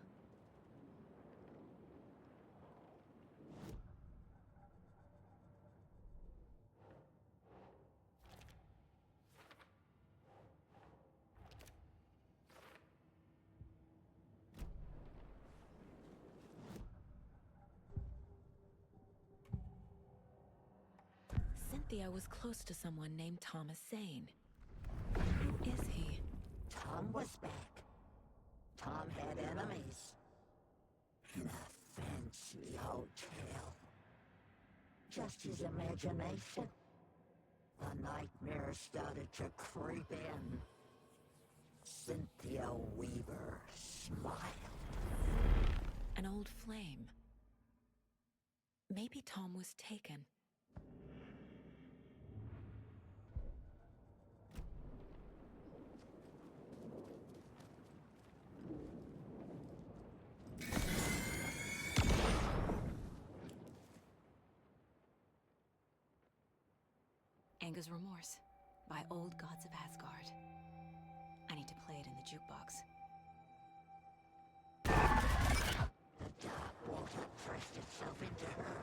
Cynthia was close to someone named Thomas Zane. Who is he? Tom was back. Tom had enemies. In a fancy hotel. Just his imagination. The nightmare started to creep in. Cynthia Weaver smiled. An old flame. Maybe Tom was taken. Anger's Remorse by Old Gods of Asgard. I need to play it in the jukebox. The dark water pressed itself into her.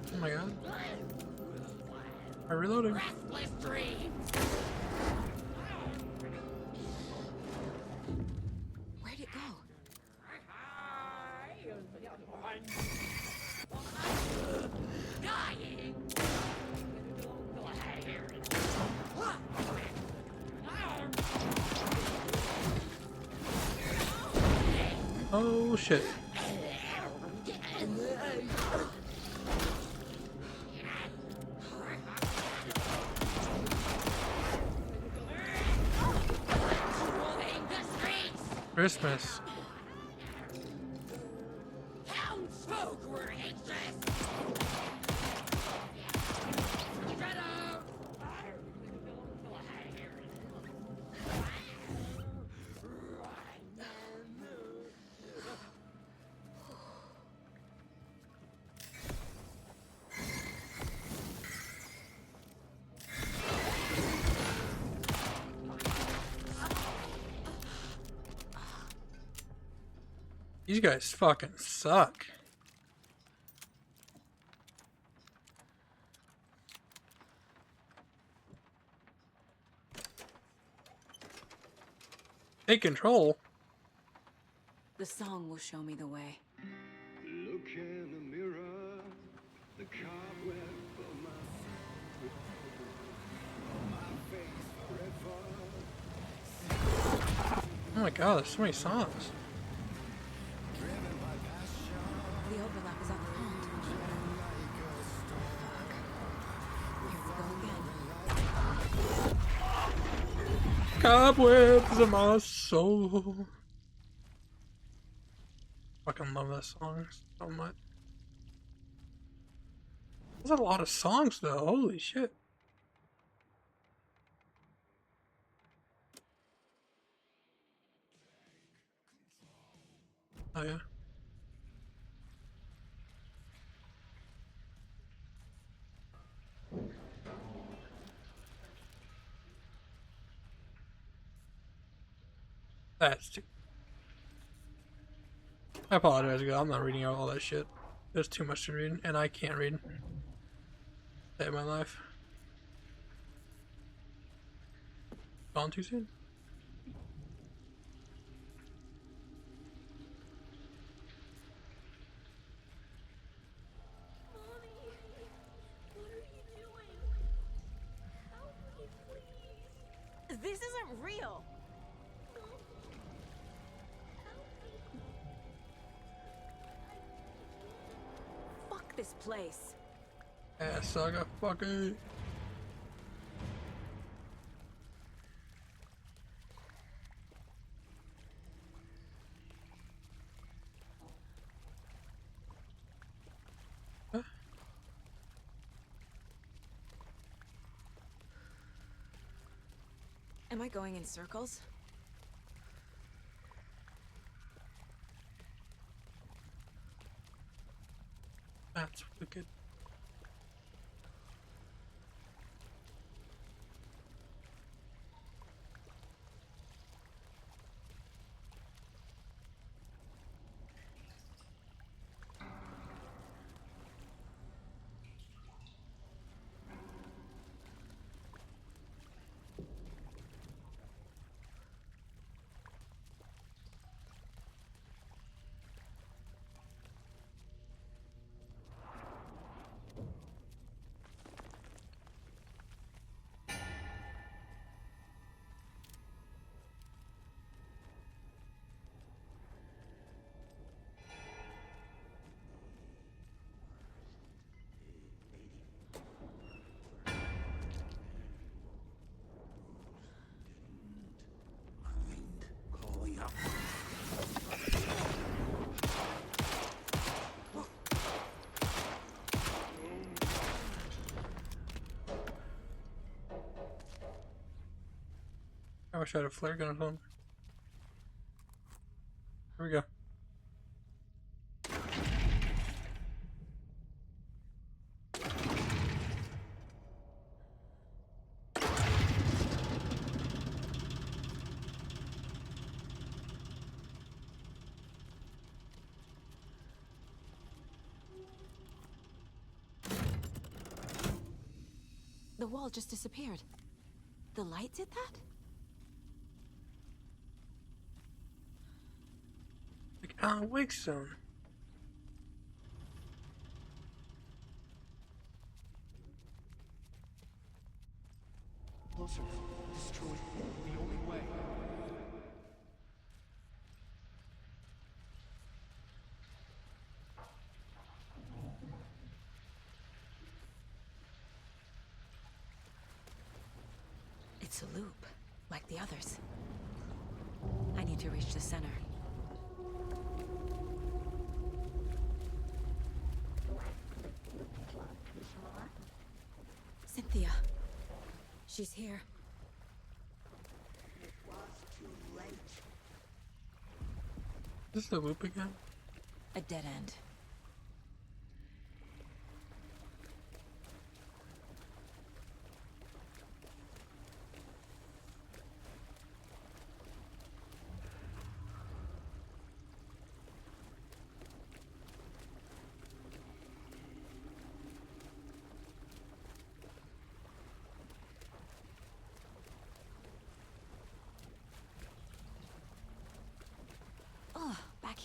Oh my god. I'm reloading. Restless dreams. Where'd it go? Dying. Oh shit. Christmas. Townsfolk were anxious. These guys fucking suck. Take control. The song will show me the way. Look in the mirror, the cobweb from my face forever. Oh my god, there's so many songs. The overlap is at the end. Fuck. Here we go again. Cobwebs of my soul. Fucking love that song so much. There's a lot of songs though, holy shit. Oh yeah. That's too... I apologize, guys. I'm not reading out all that shit. There's too much to read, and I can't read. Save my life. Gone too soon? This isn't real. Fuck this place. Ass saga, fuck it. Am I going in circles? That's wicked. I wish I had a flare gun at home. Here we go. The wall just disappeared. The light did that? Like Alan Wake's zone. Closer. Destroy the only way. It's a loop, like the others. I need to reach the center. Cynthia. She's here. Is this the loop again? A dead end.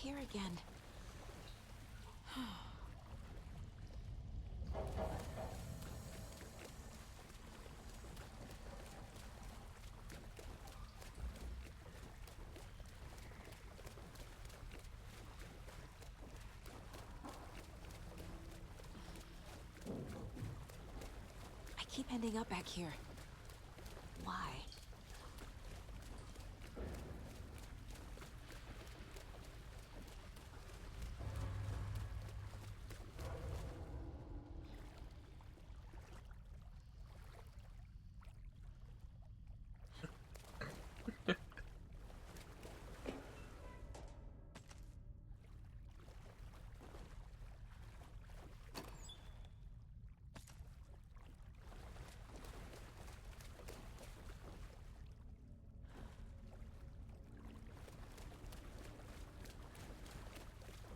here again. I keep ending up back here. Why?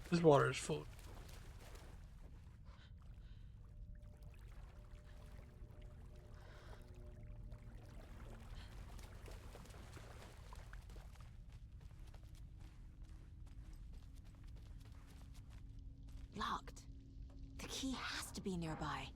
This water is full. Locked. The key has to be nearby.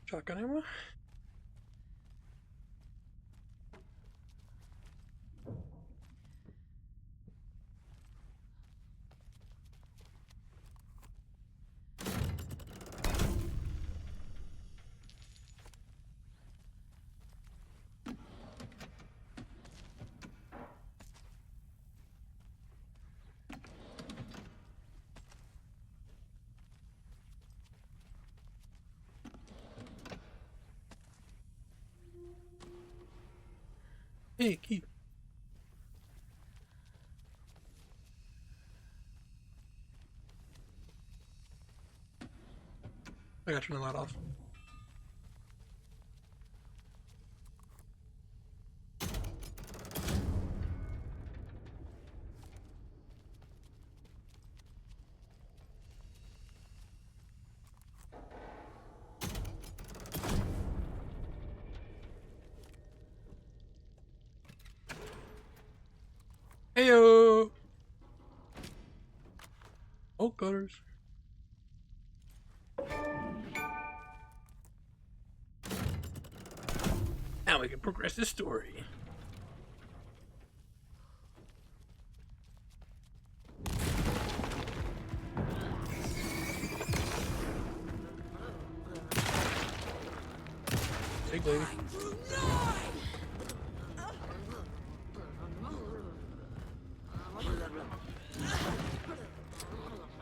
Shotgun ammo? Hey, key. I gotta turn the light off. Heyo! Oh, gutters. Now we can progress the story. Big lady.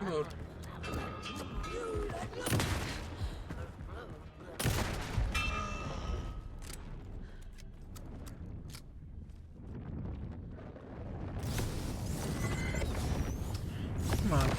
Reload. Come on.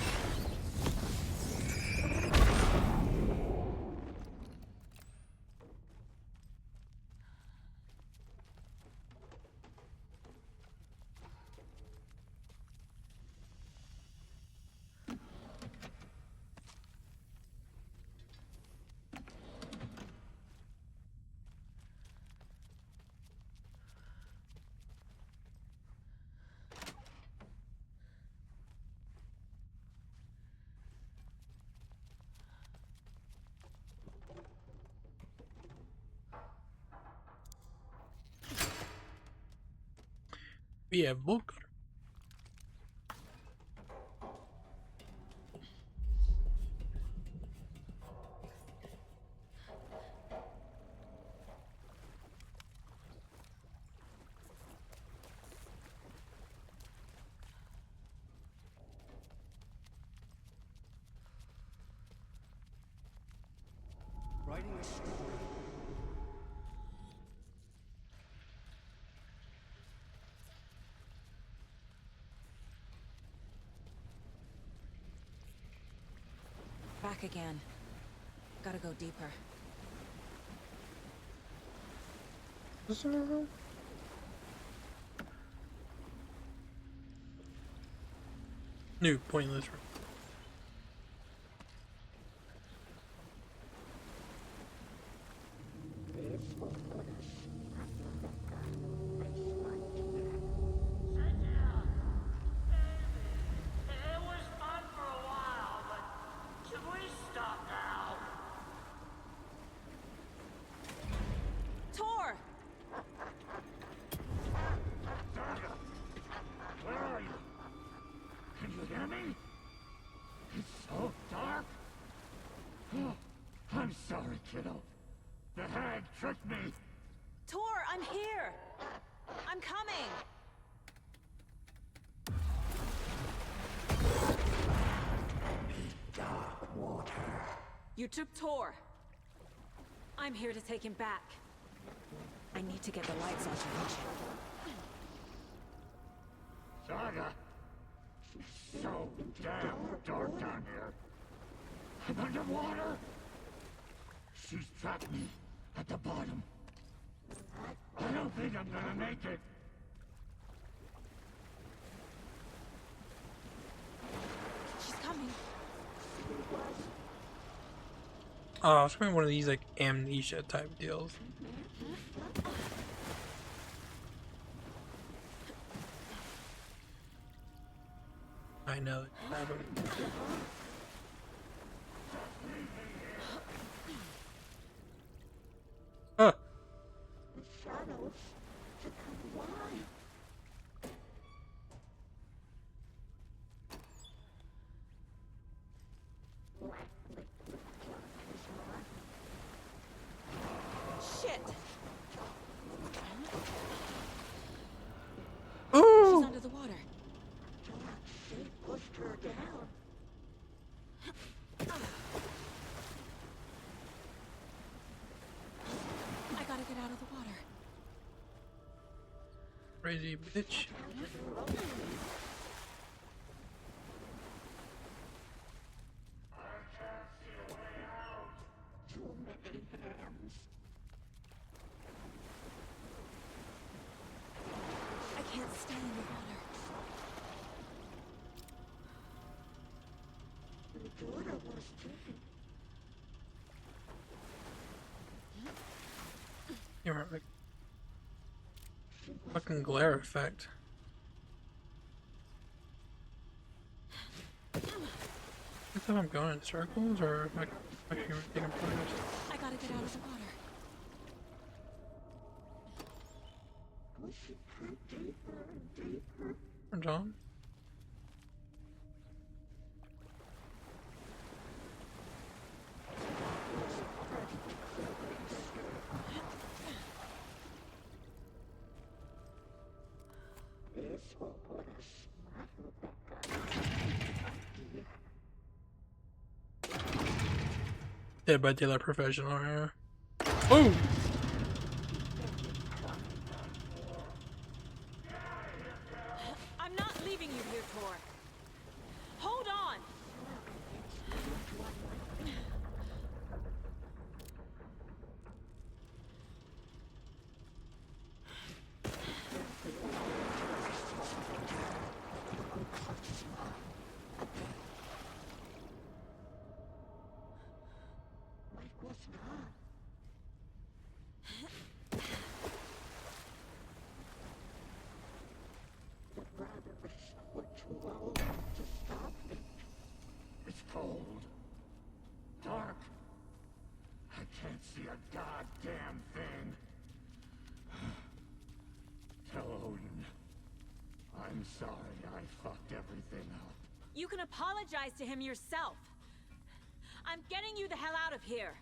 We have book. Writing a story. Back again. Gotta go deeper. Is there a room? New pointless room. It was fun for a while, but should we stop now? Tor! Where are you? Can you hear me? It's so dark. Oh, I'm sorry, kiddo. The hag tricked me. Tor, I'm here! I'm coming! Dark water. You took Tor. I'm here to take him back. I need to get the lights on to reach him. Saga. It's so damn dark down here. I'm underwater. She's trapped me at the bottom. I don't think I'm gonna make it. She's coming. Oh, it's probably one of these like amnesia type deals. I know it happened. Huh. Shit! Ooh! She's under the water. Pushed her down. I gotta get out of the water. Crazy bitch. I can't stay in the water. The daughter was taken. You're right, like fucking glare effect. I thought I'm going in circles, or am I taking photos? I gotta get out of the water. John? Dead by Daylight professional, yeah. Oh! I'm not leaving you here, Tor. Hold on! It's cold. Dark. I can't see a goddamn thing. Tell Odin. I'm sorry I fucked everything up. You can apologize to him yourself. I'm getting you the hell out of here.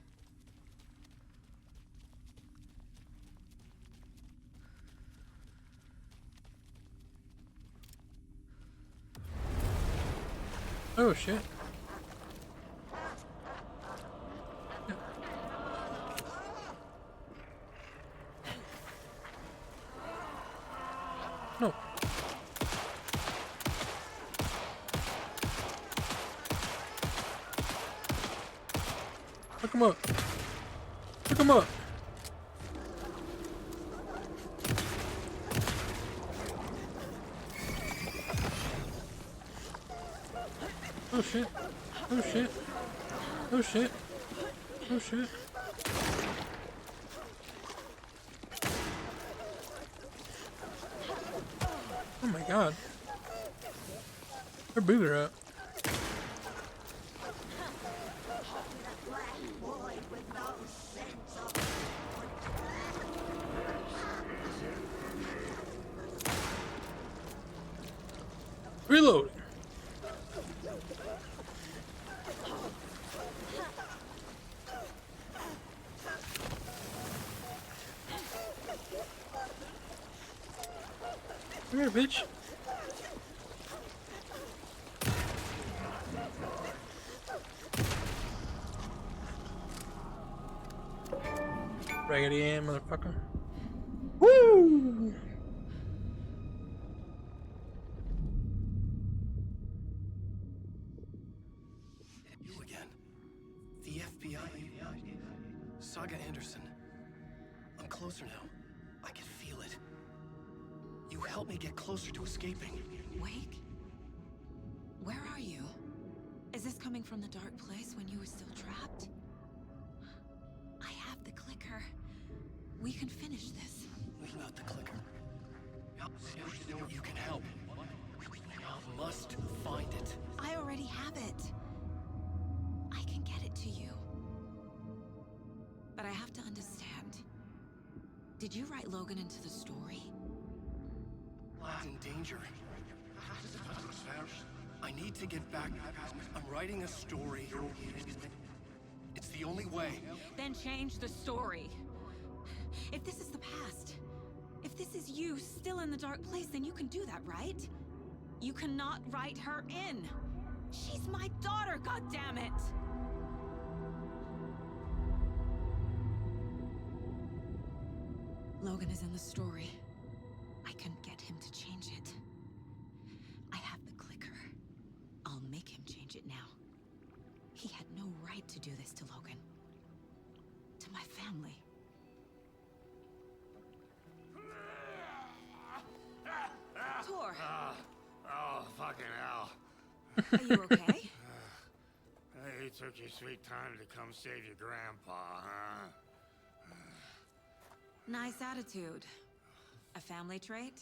Oh shit. No. Look him up. Look him up. Oh shit. Oh shit. Oh shit. Oh shit. Oh my god. Her boobs are up. Reload. Come here, bitch. Raggedy Ann, motherfucker. Woo! You again. The FBI. Saga Anderson. I'm closer now. I can feel it. You helped me get closer to escaping. Wake? Where are you? Is this coming from the dark place when you were still trapped? I have the clicker. We can finish this. Without the clicker. You can help. I must find it. I already have it. I can get it to you. But I have to understand. Did you write Logan into the story? In danger. I need to get back. I'm writing a story. It's the only way. Then change the story. If this is the past, if this is you still in the dark place, then you can do that, right? You cannot write her in. She's my daughter, goddammit! Logan is in the story. I can get him to change it. I have the clicker. I'll make him change it now. He had no right to do this to Logan. To my family. Tor! Oh, fucking hell. Are you okay? You took your sweet time to come save your grandpa, huh? Nice attitude. A family trait?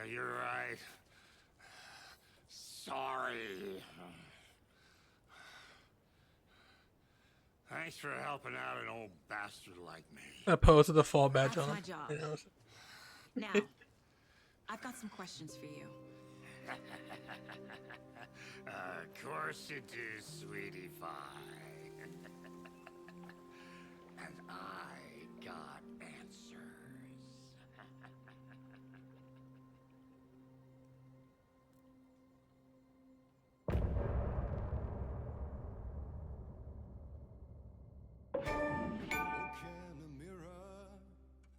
You're right. Sorry. Thanks for helping out an old bastard like me. Opposed to the fall badge That's on my him. job. You know? Now, I've got some questions for you. Of course you do, sweetie pie. And I got answers. Look in the mirror,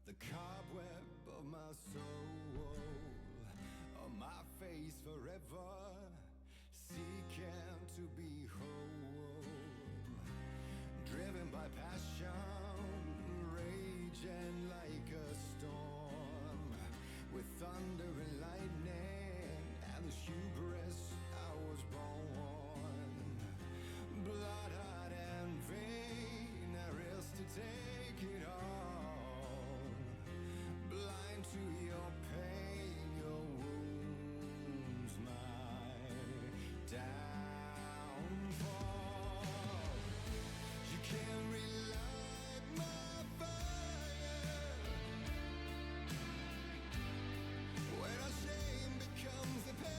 the cobweb of my soul, on my face forever, seeking to be whole, driven by passion, raging like a storm, with thunder and lightning, and the hubris I was born, blood hot and vain, I risk to take it all, blind to your pain, your wounds, my downfall. You can't relight my fire when our shame becomes the pain.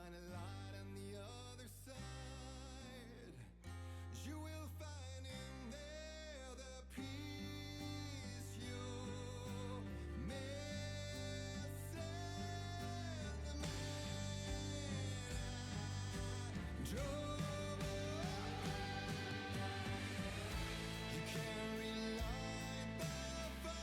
find a light on the other side. You will find in there the peace you're missing. The man I drove you can't relight the fire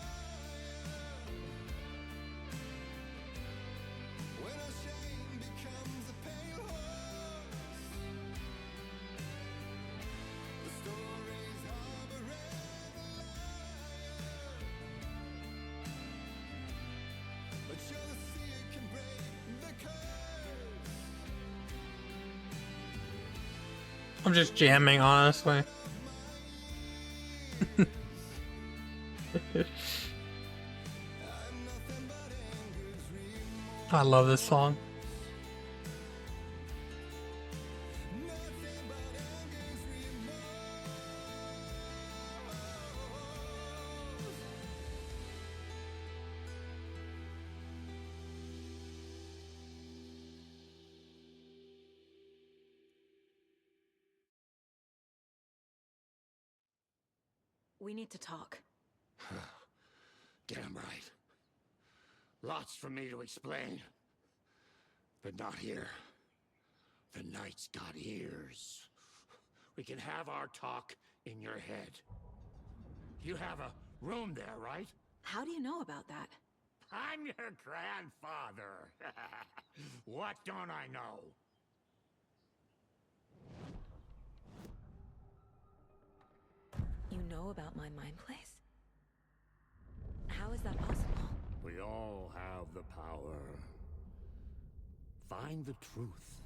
when our shame becomes a pale horse. The stories harboring a liar, but you're the seer can break the curse. I'm just jamming, honestly. I love this song. We need to talk. Damn right. Lots for me to explain. But not here. The night's got ears. We can have our talk in your head. You have a room there, right? How do you know about that? I'm your grandfather. What don't I know? You know about my mind place? How is that possible? We all have the power. Find the truth.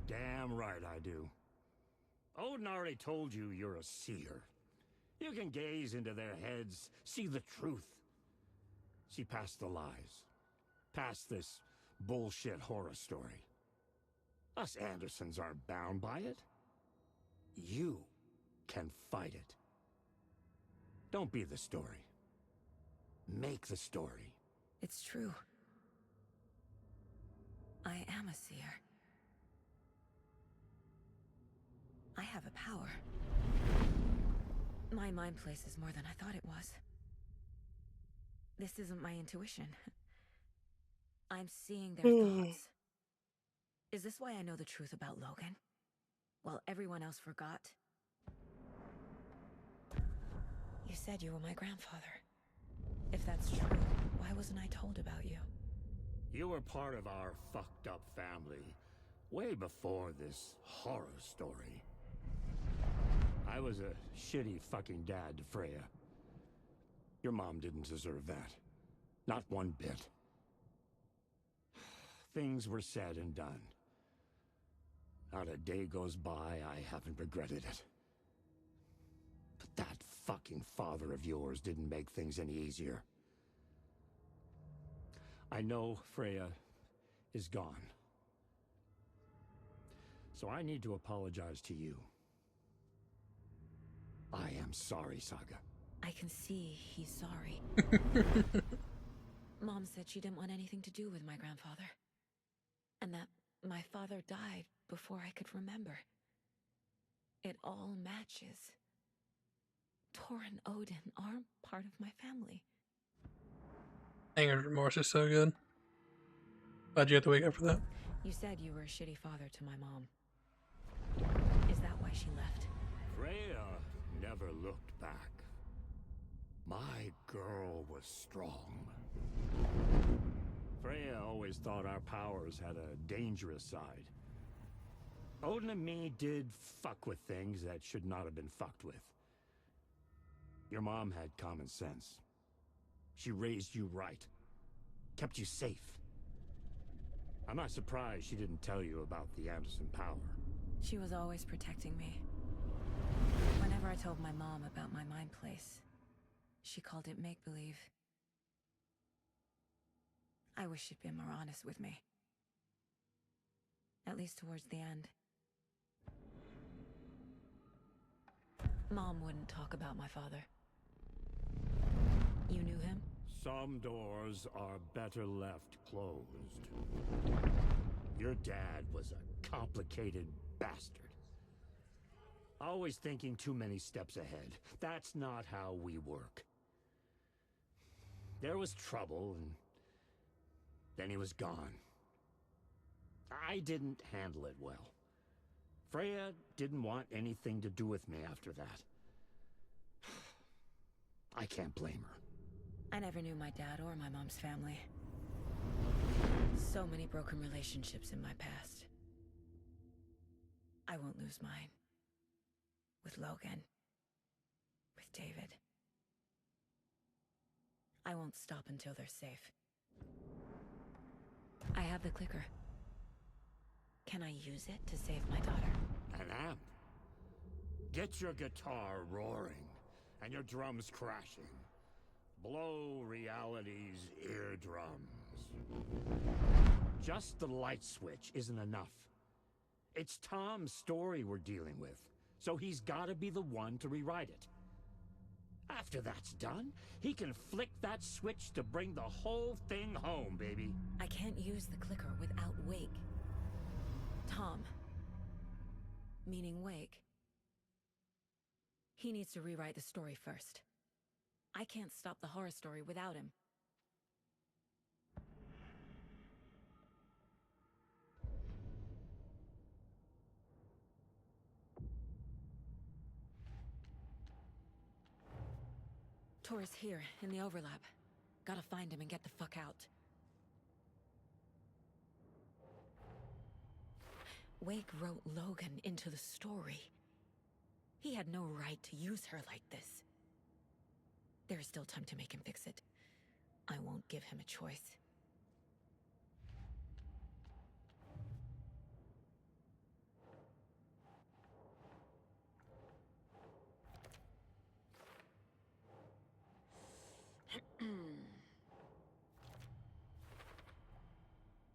Damn right I do. Odin already told you you're a seer. You can gaze into their heads, see the truth. See past the lies. Past this bullshit horror story. Us Andersons aren't bound by it. You can fight it. Don't be the story. Make the story. It's true. I am a seer. I have a power. My mind place is more than I thought it was. This isn't my intuition. I'm seeing their thoughts. Is this why I know the truth about Logan? While everyone else forgot? You said you were my grandfather. If that's true, why wasn't I told about you? You were part of our fucked up family way before this horror story. I was a shitty fucking dad to Freya. Your mom didn't deserve that. Not one bit. Things were said and done. Not a day goes by I haven't regretted it. But that fucking father of yours didn't make things any easier. I know Freya is gone. So I need to apologize to you. I am sorry, Saga. I can see he's sorry. Mom said she didn't want anything to do with my grandfather. And that my father died before I could remember. It all matches. Tor and Odin are part of my family. Anger and remorse is so good. Glad you had to wake up for that. You said you were a shitty father to my mom. Is that why she left? Freya never looked back. My girl was strong. Freya always thought our powers had a dangerous side. Odin and me did fuck with things that should not have been fucked with. Your mom had common sense. She raised you right. Kept you safe. I'm not surprised she didn't tell you about the Anderson power. She was always protecting me. Whenever I told my mom about my mind place, she called it make-believe. I wish she'd been more honest with me. At least towards the end. Mom wouldn't talk about my father. You knew him? Some doors are better left closed. Your dad was a complicated bastard. Always thinking too many steps ahead. That's not how we work. There was trouble, and then he was gone. I didn't handle it well. Freya didn't want anything to do with me after that. I can't blame her. I never knew my dad or my mom's family. So many broken relationships in my past. I won't lose mine. With Logan. With David. I won't stop until they're safe. I have the clicker. Can I use it to save my daughter? An amp. Get your guitar roaring and your drums crashing. Blow reality's eardrums. Just the light switch isn't enough. It's Tom's story we're dealing with, so he's gotta be the one to rewrite it. After that's done, he can flick that switch to bring the whole thing home, baby. I can't use the clicker without Wake. Tom. Meaning Wake. He needs to rewrite the story first. I can't stop the horror story without him. Tor's here, in the overlap. Gotta find him and get the fuck out. Wake wrote Logan into the story. He had no right to use her like this. There is still time to make him fix it. I won't give him a choice.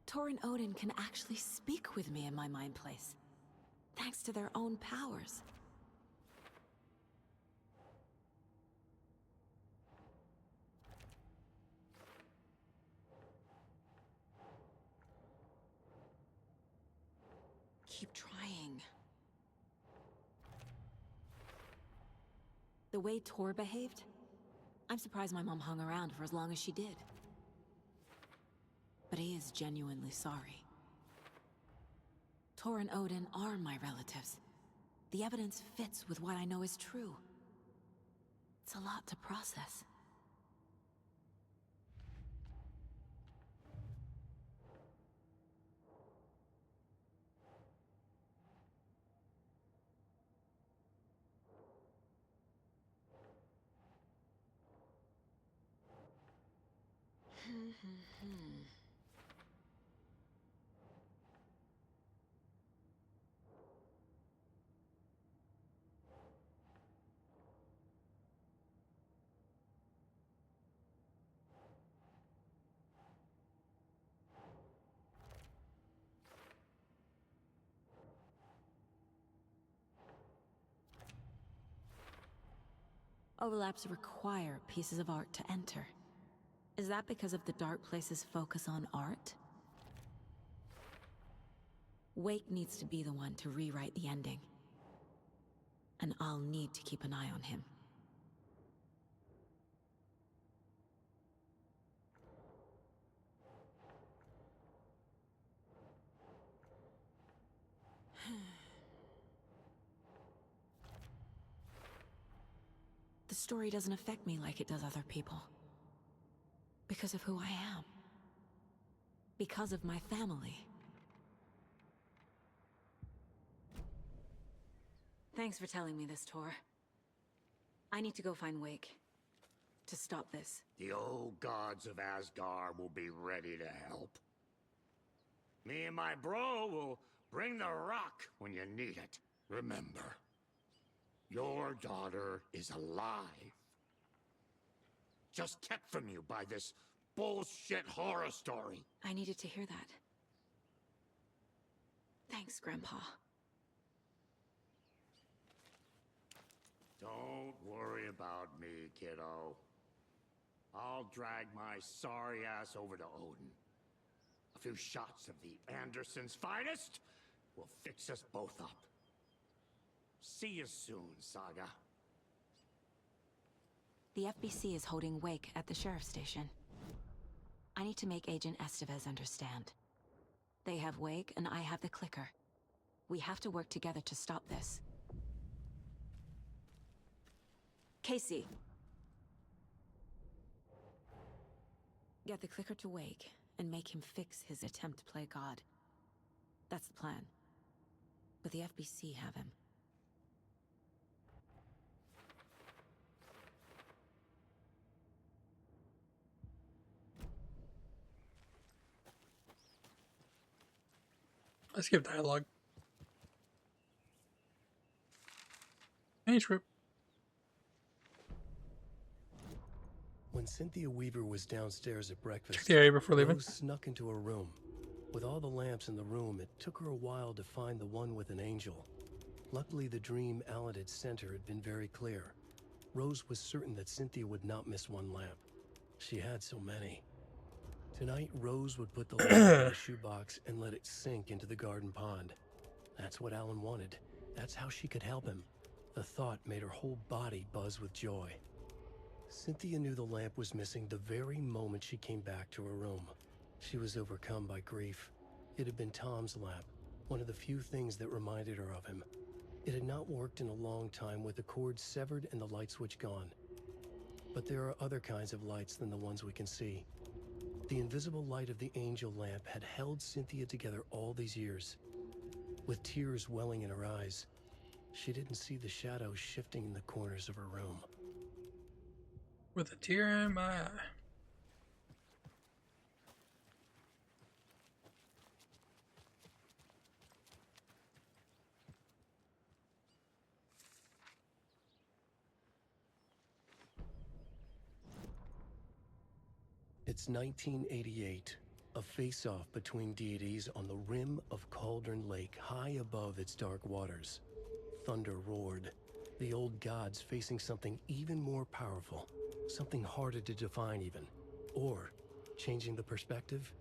Tor and Odin can actually speak with me in my mind place, thanks to their own powers. Keep trying. The way Tor behaved, I'm surprised my mom hung around for as long as she did. But he is genuinely sorry. Tor and Odin are my relatives. The evidence fits with what I know is true. It's a lot to process. Overlaps require pieces of art to enter. Is that because of the Dark Place's focus on art? Wake needs to be the one to rewrite the ending. And I'll need to keep an eye on him. The story doesn't affect me like it does other people. Because of who I am. Because of my family. Thanks for telling me this, Tor. I need to go find Wake. To stop this. The old gods of Asgard will be ready to help. Me and my bro will bring the rock when you need it. Remember, your daughter is alive. Just kept from you by this bullshit horror story. I needed to hear that. Thanks, Grandpa. Don't worry about me, kiddo. I'll drag my sorry ass over to Odin. A few shots of the Andersons' finest will fix us both up. See you soon, Saga. The FBC is holding wake at the sheriff's station. I need to make Agent Estevez understand. They have wake and I have the clicker. We have to work together to stop this. Casey. Get the clicker to wake and make him fix his attempt to play God. That's the plan. But the FBC have him. I skip dialogue. Manuscript. When Cynthia Weaver was downstairs at breakfast, Check the area before leaving. Rose snuck into her room. With all the lamps in the room, it took her a while to find the one with an angel. Luckily, the dream Alan had sent her had been very clear. Rose was certain that Cynthia would not miss one lamp. She had so many. Tonight, Rose would put the lamp in a shoebox and let it sink into the garden pond. That's what Alan wanted. That's how she could help him. The thought made her whole body buzz with joy. Cynthia knew the lamp was missing the very moment she came back to her room. She was overcome by grief. It had been Tom's lamp, one of the few things that reminded her of him. It had not worked in a long time with the cord severed and the light switch gone. But there are other kinds of lights than the ones we can see. The invisible light of the angel lamp had held Cynthia together all these years. With tears welling in her eyes, she didn't see the shadows shifting in the corners of her room. With a tear in my eye. It's 1988, a face-off between deities on the rim of Cauldron Lake, high above its dark waters. Thunder roared, the old gods facing something even more powerful, something harder to define even. Or, changing the perspective,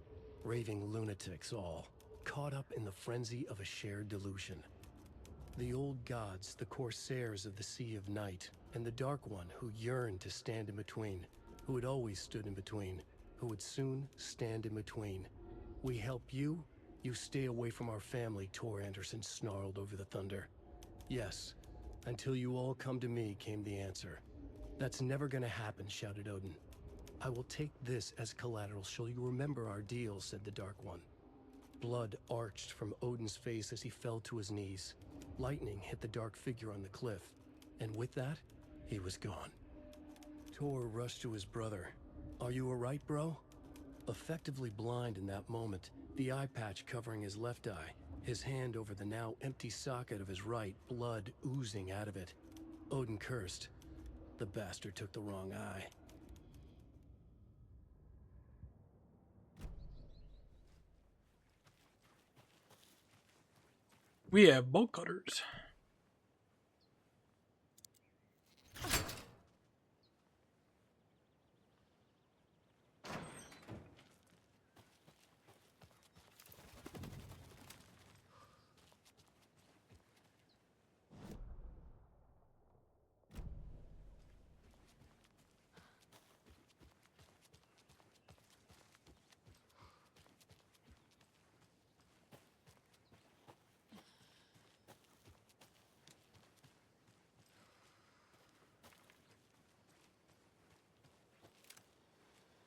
raving lunatics all, caught up in the frenzy of a shared delusion. The old gods, the corsairs of the Sea of Night, and the Dark One who yearned to stand in between, who had always stood in between, who would soon stand in between. We help you, you stay away from our family, Tor Anderson snarled over the thunder. Yes, until you all come to me, came the answer. That's never gonna happen, shouted Odin. I will take this as collateral, shall you remember our deal, said the Dark One. Blood arched from Odin's face as he fell to his knees. Lightning hit the dark figure on the cliff, and with that, he was gone. Tor rushed to his brother. Are you alright, bro? Effectively blind in that moment, the eye patch covering his left eye, his hand over the now empty socket of his right, blood oozing out of it. Odin cursed. The bastard took the wrong eye. We have bolt cutters.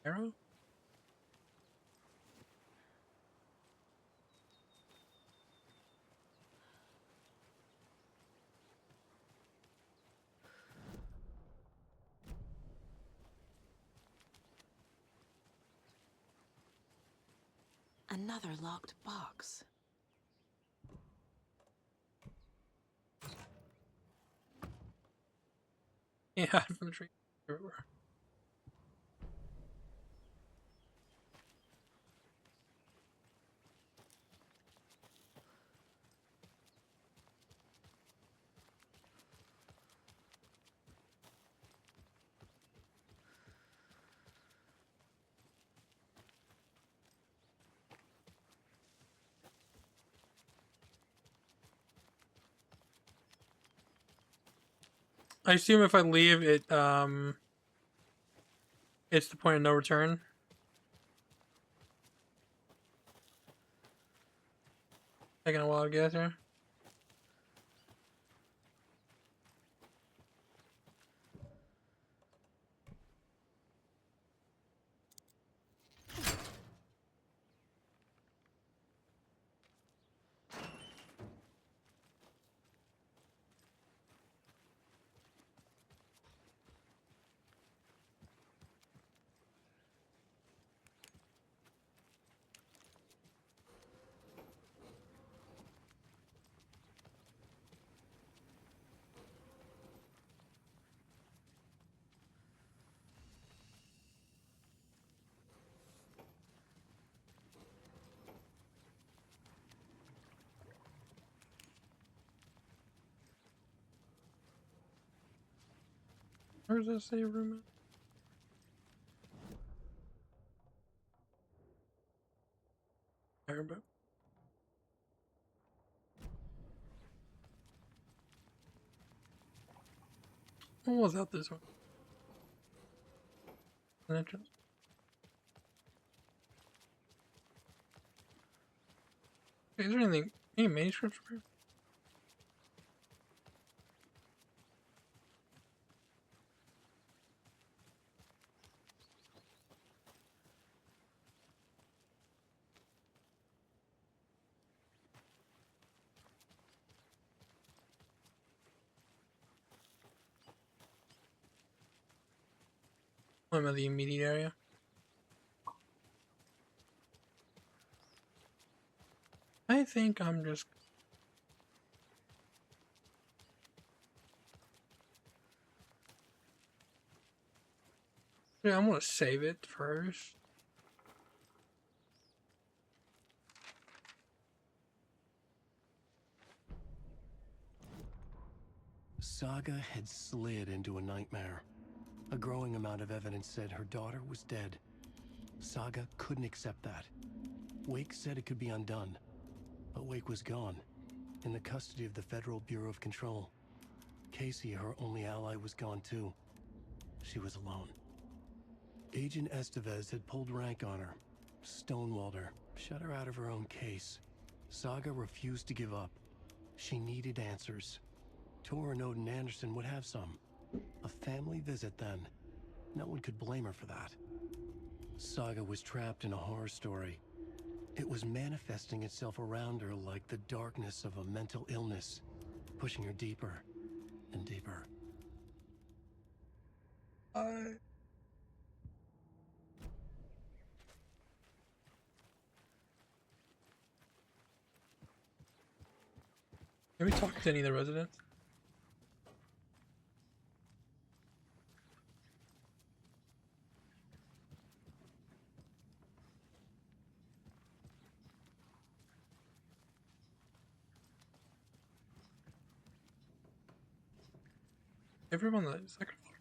Arrow? Another locked box. Can't hide from the tree everywhere. I assume if I leave it, it's the point of no return. Taking a while to get here. Where's that save room at? There, but what was out this one? An entrance. Is there anything? Any manuscripts for here? I'm in the immediate area. I think I'm just... Yeah, I'm gonna save it first. Saga had slid into a nightmare. A growing amount of evidence said her daughter was dead. Saga couldn't accept that. Wake said it could be undone. But Wake was gone, in the custody of the Federal Bureau of Control. Casey, her only ally, was gone too. She was alone. Agent Estevez had pulled rank on her, stonewalled her, shut her out of her own case. Saga refused to give up. She needed answers. Tor and Odin Anderson would have some. A family visit then. No one could blame her for that. Saga was trapped in a horror story. It was manifesting itself around her like the darkness of a mental illness, pushing her deeper and deeper. Can we talk to any of the residents? Everyone on the second floor.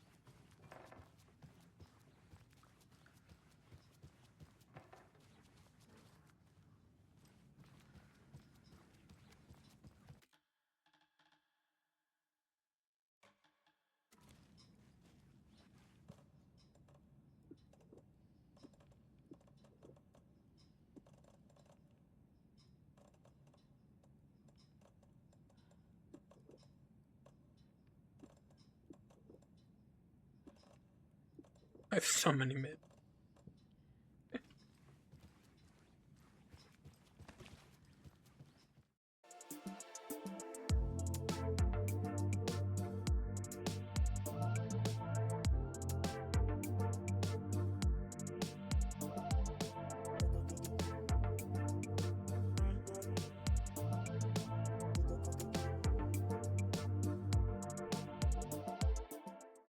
I have so many mid.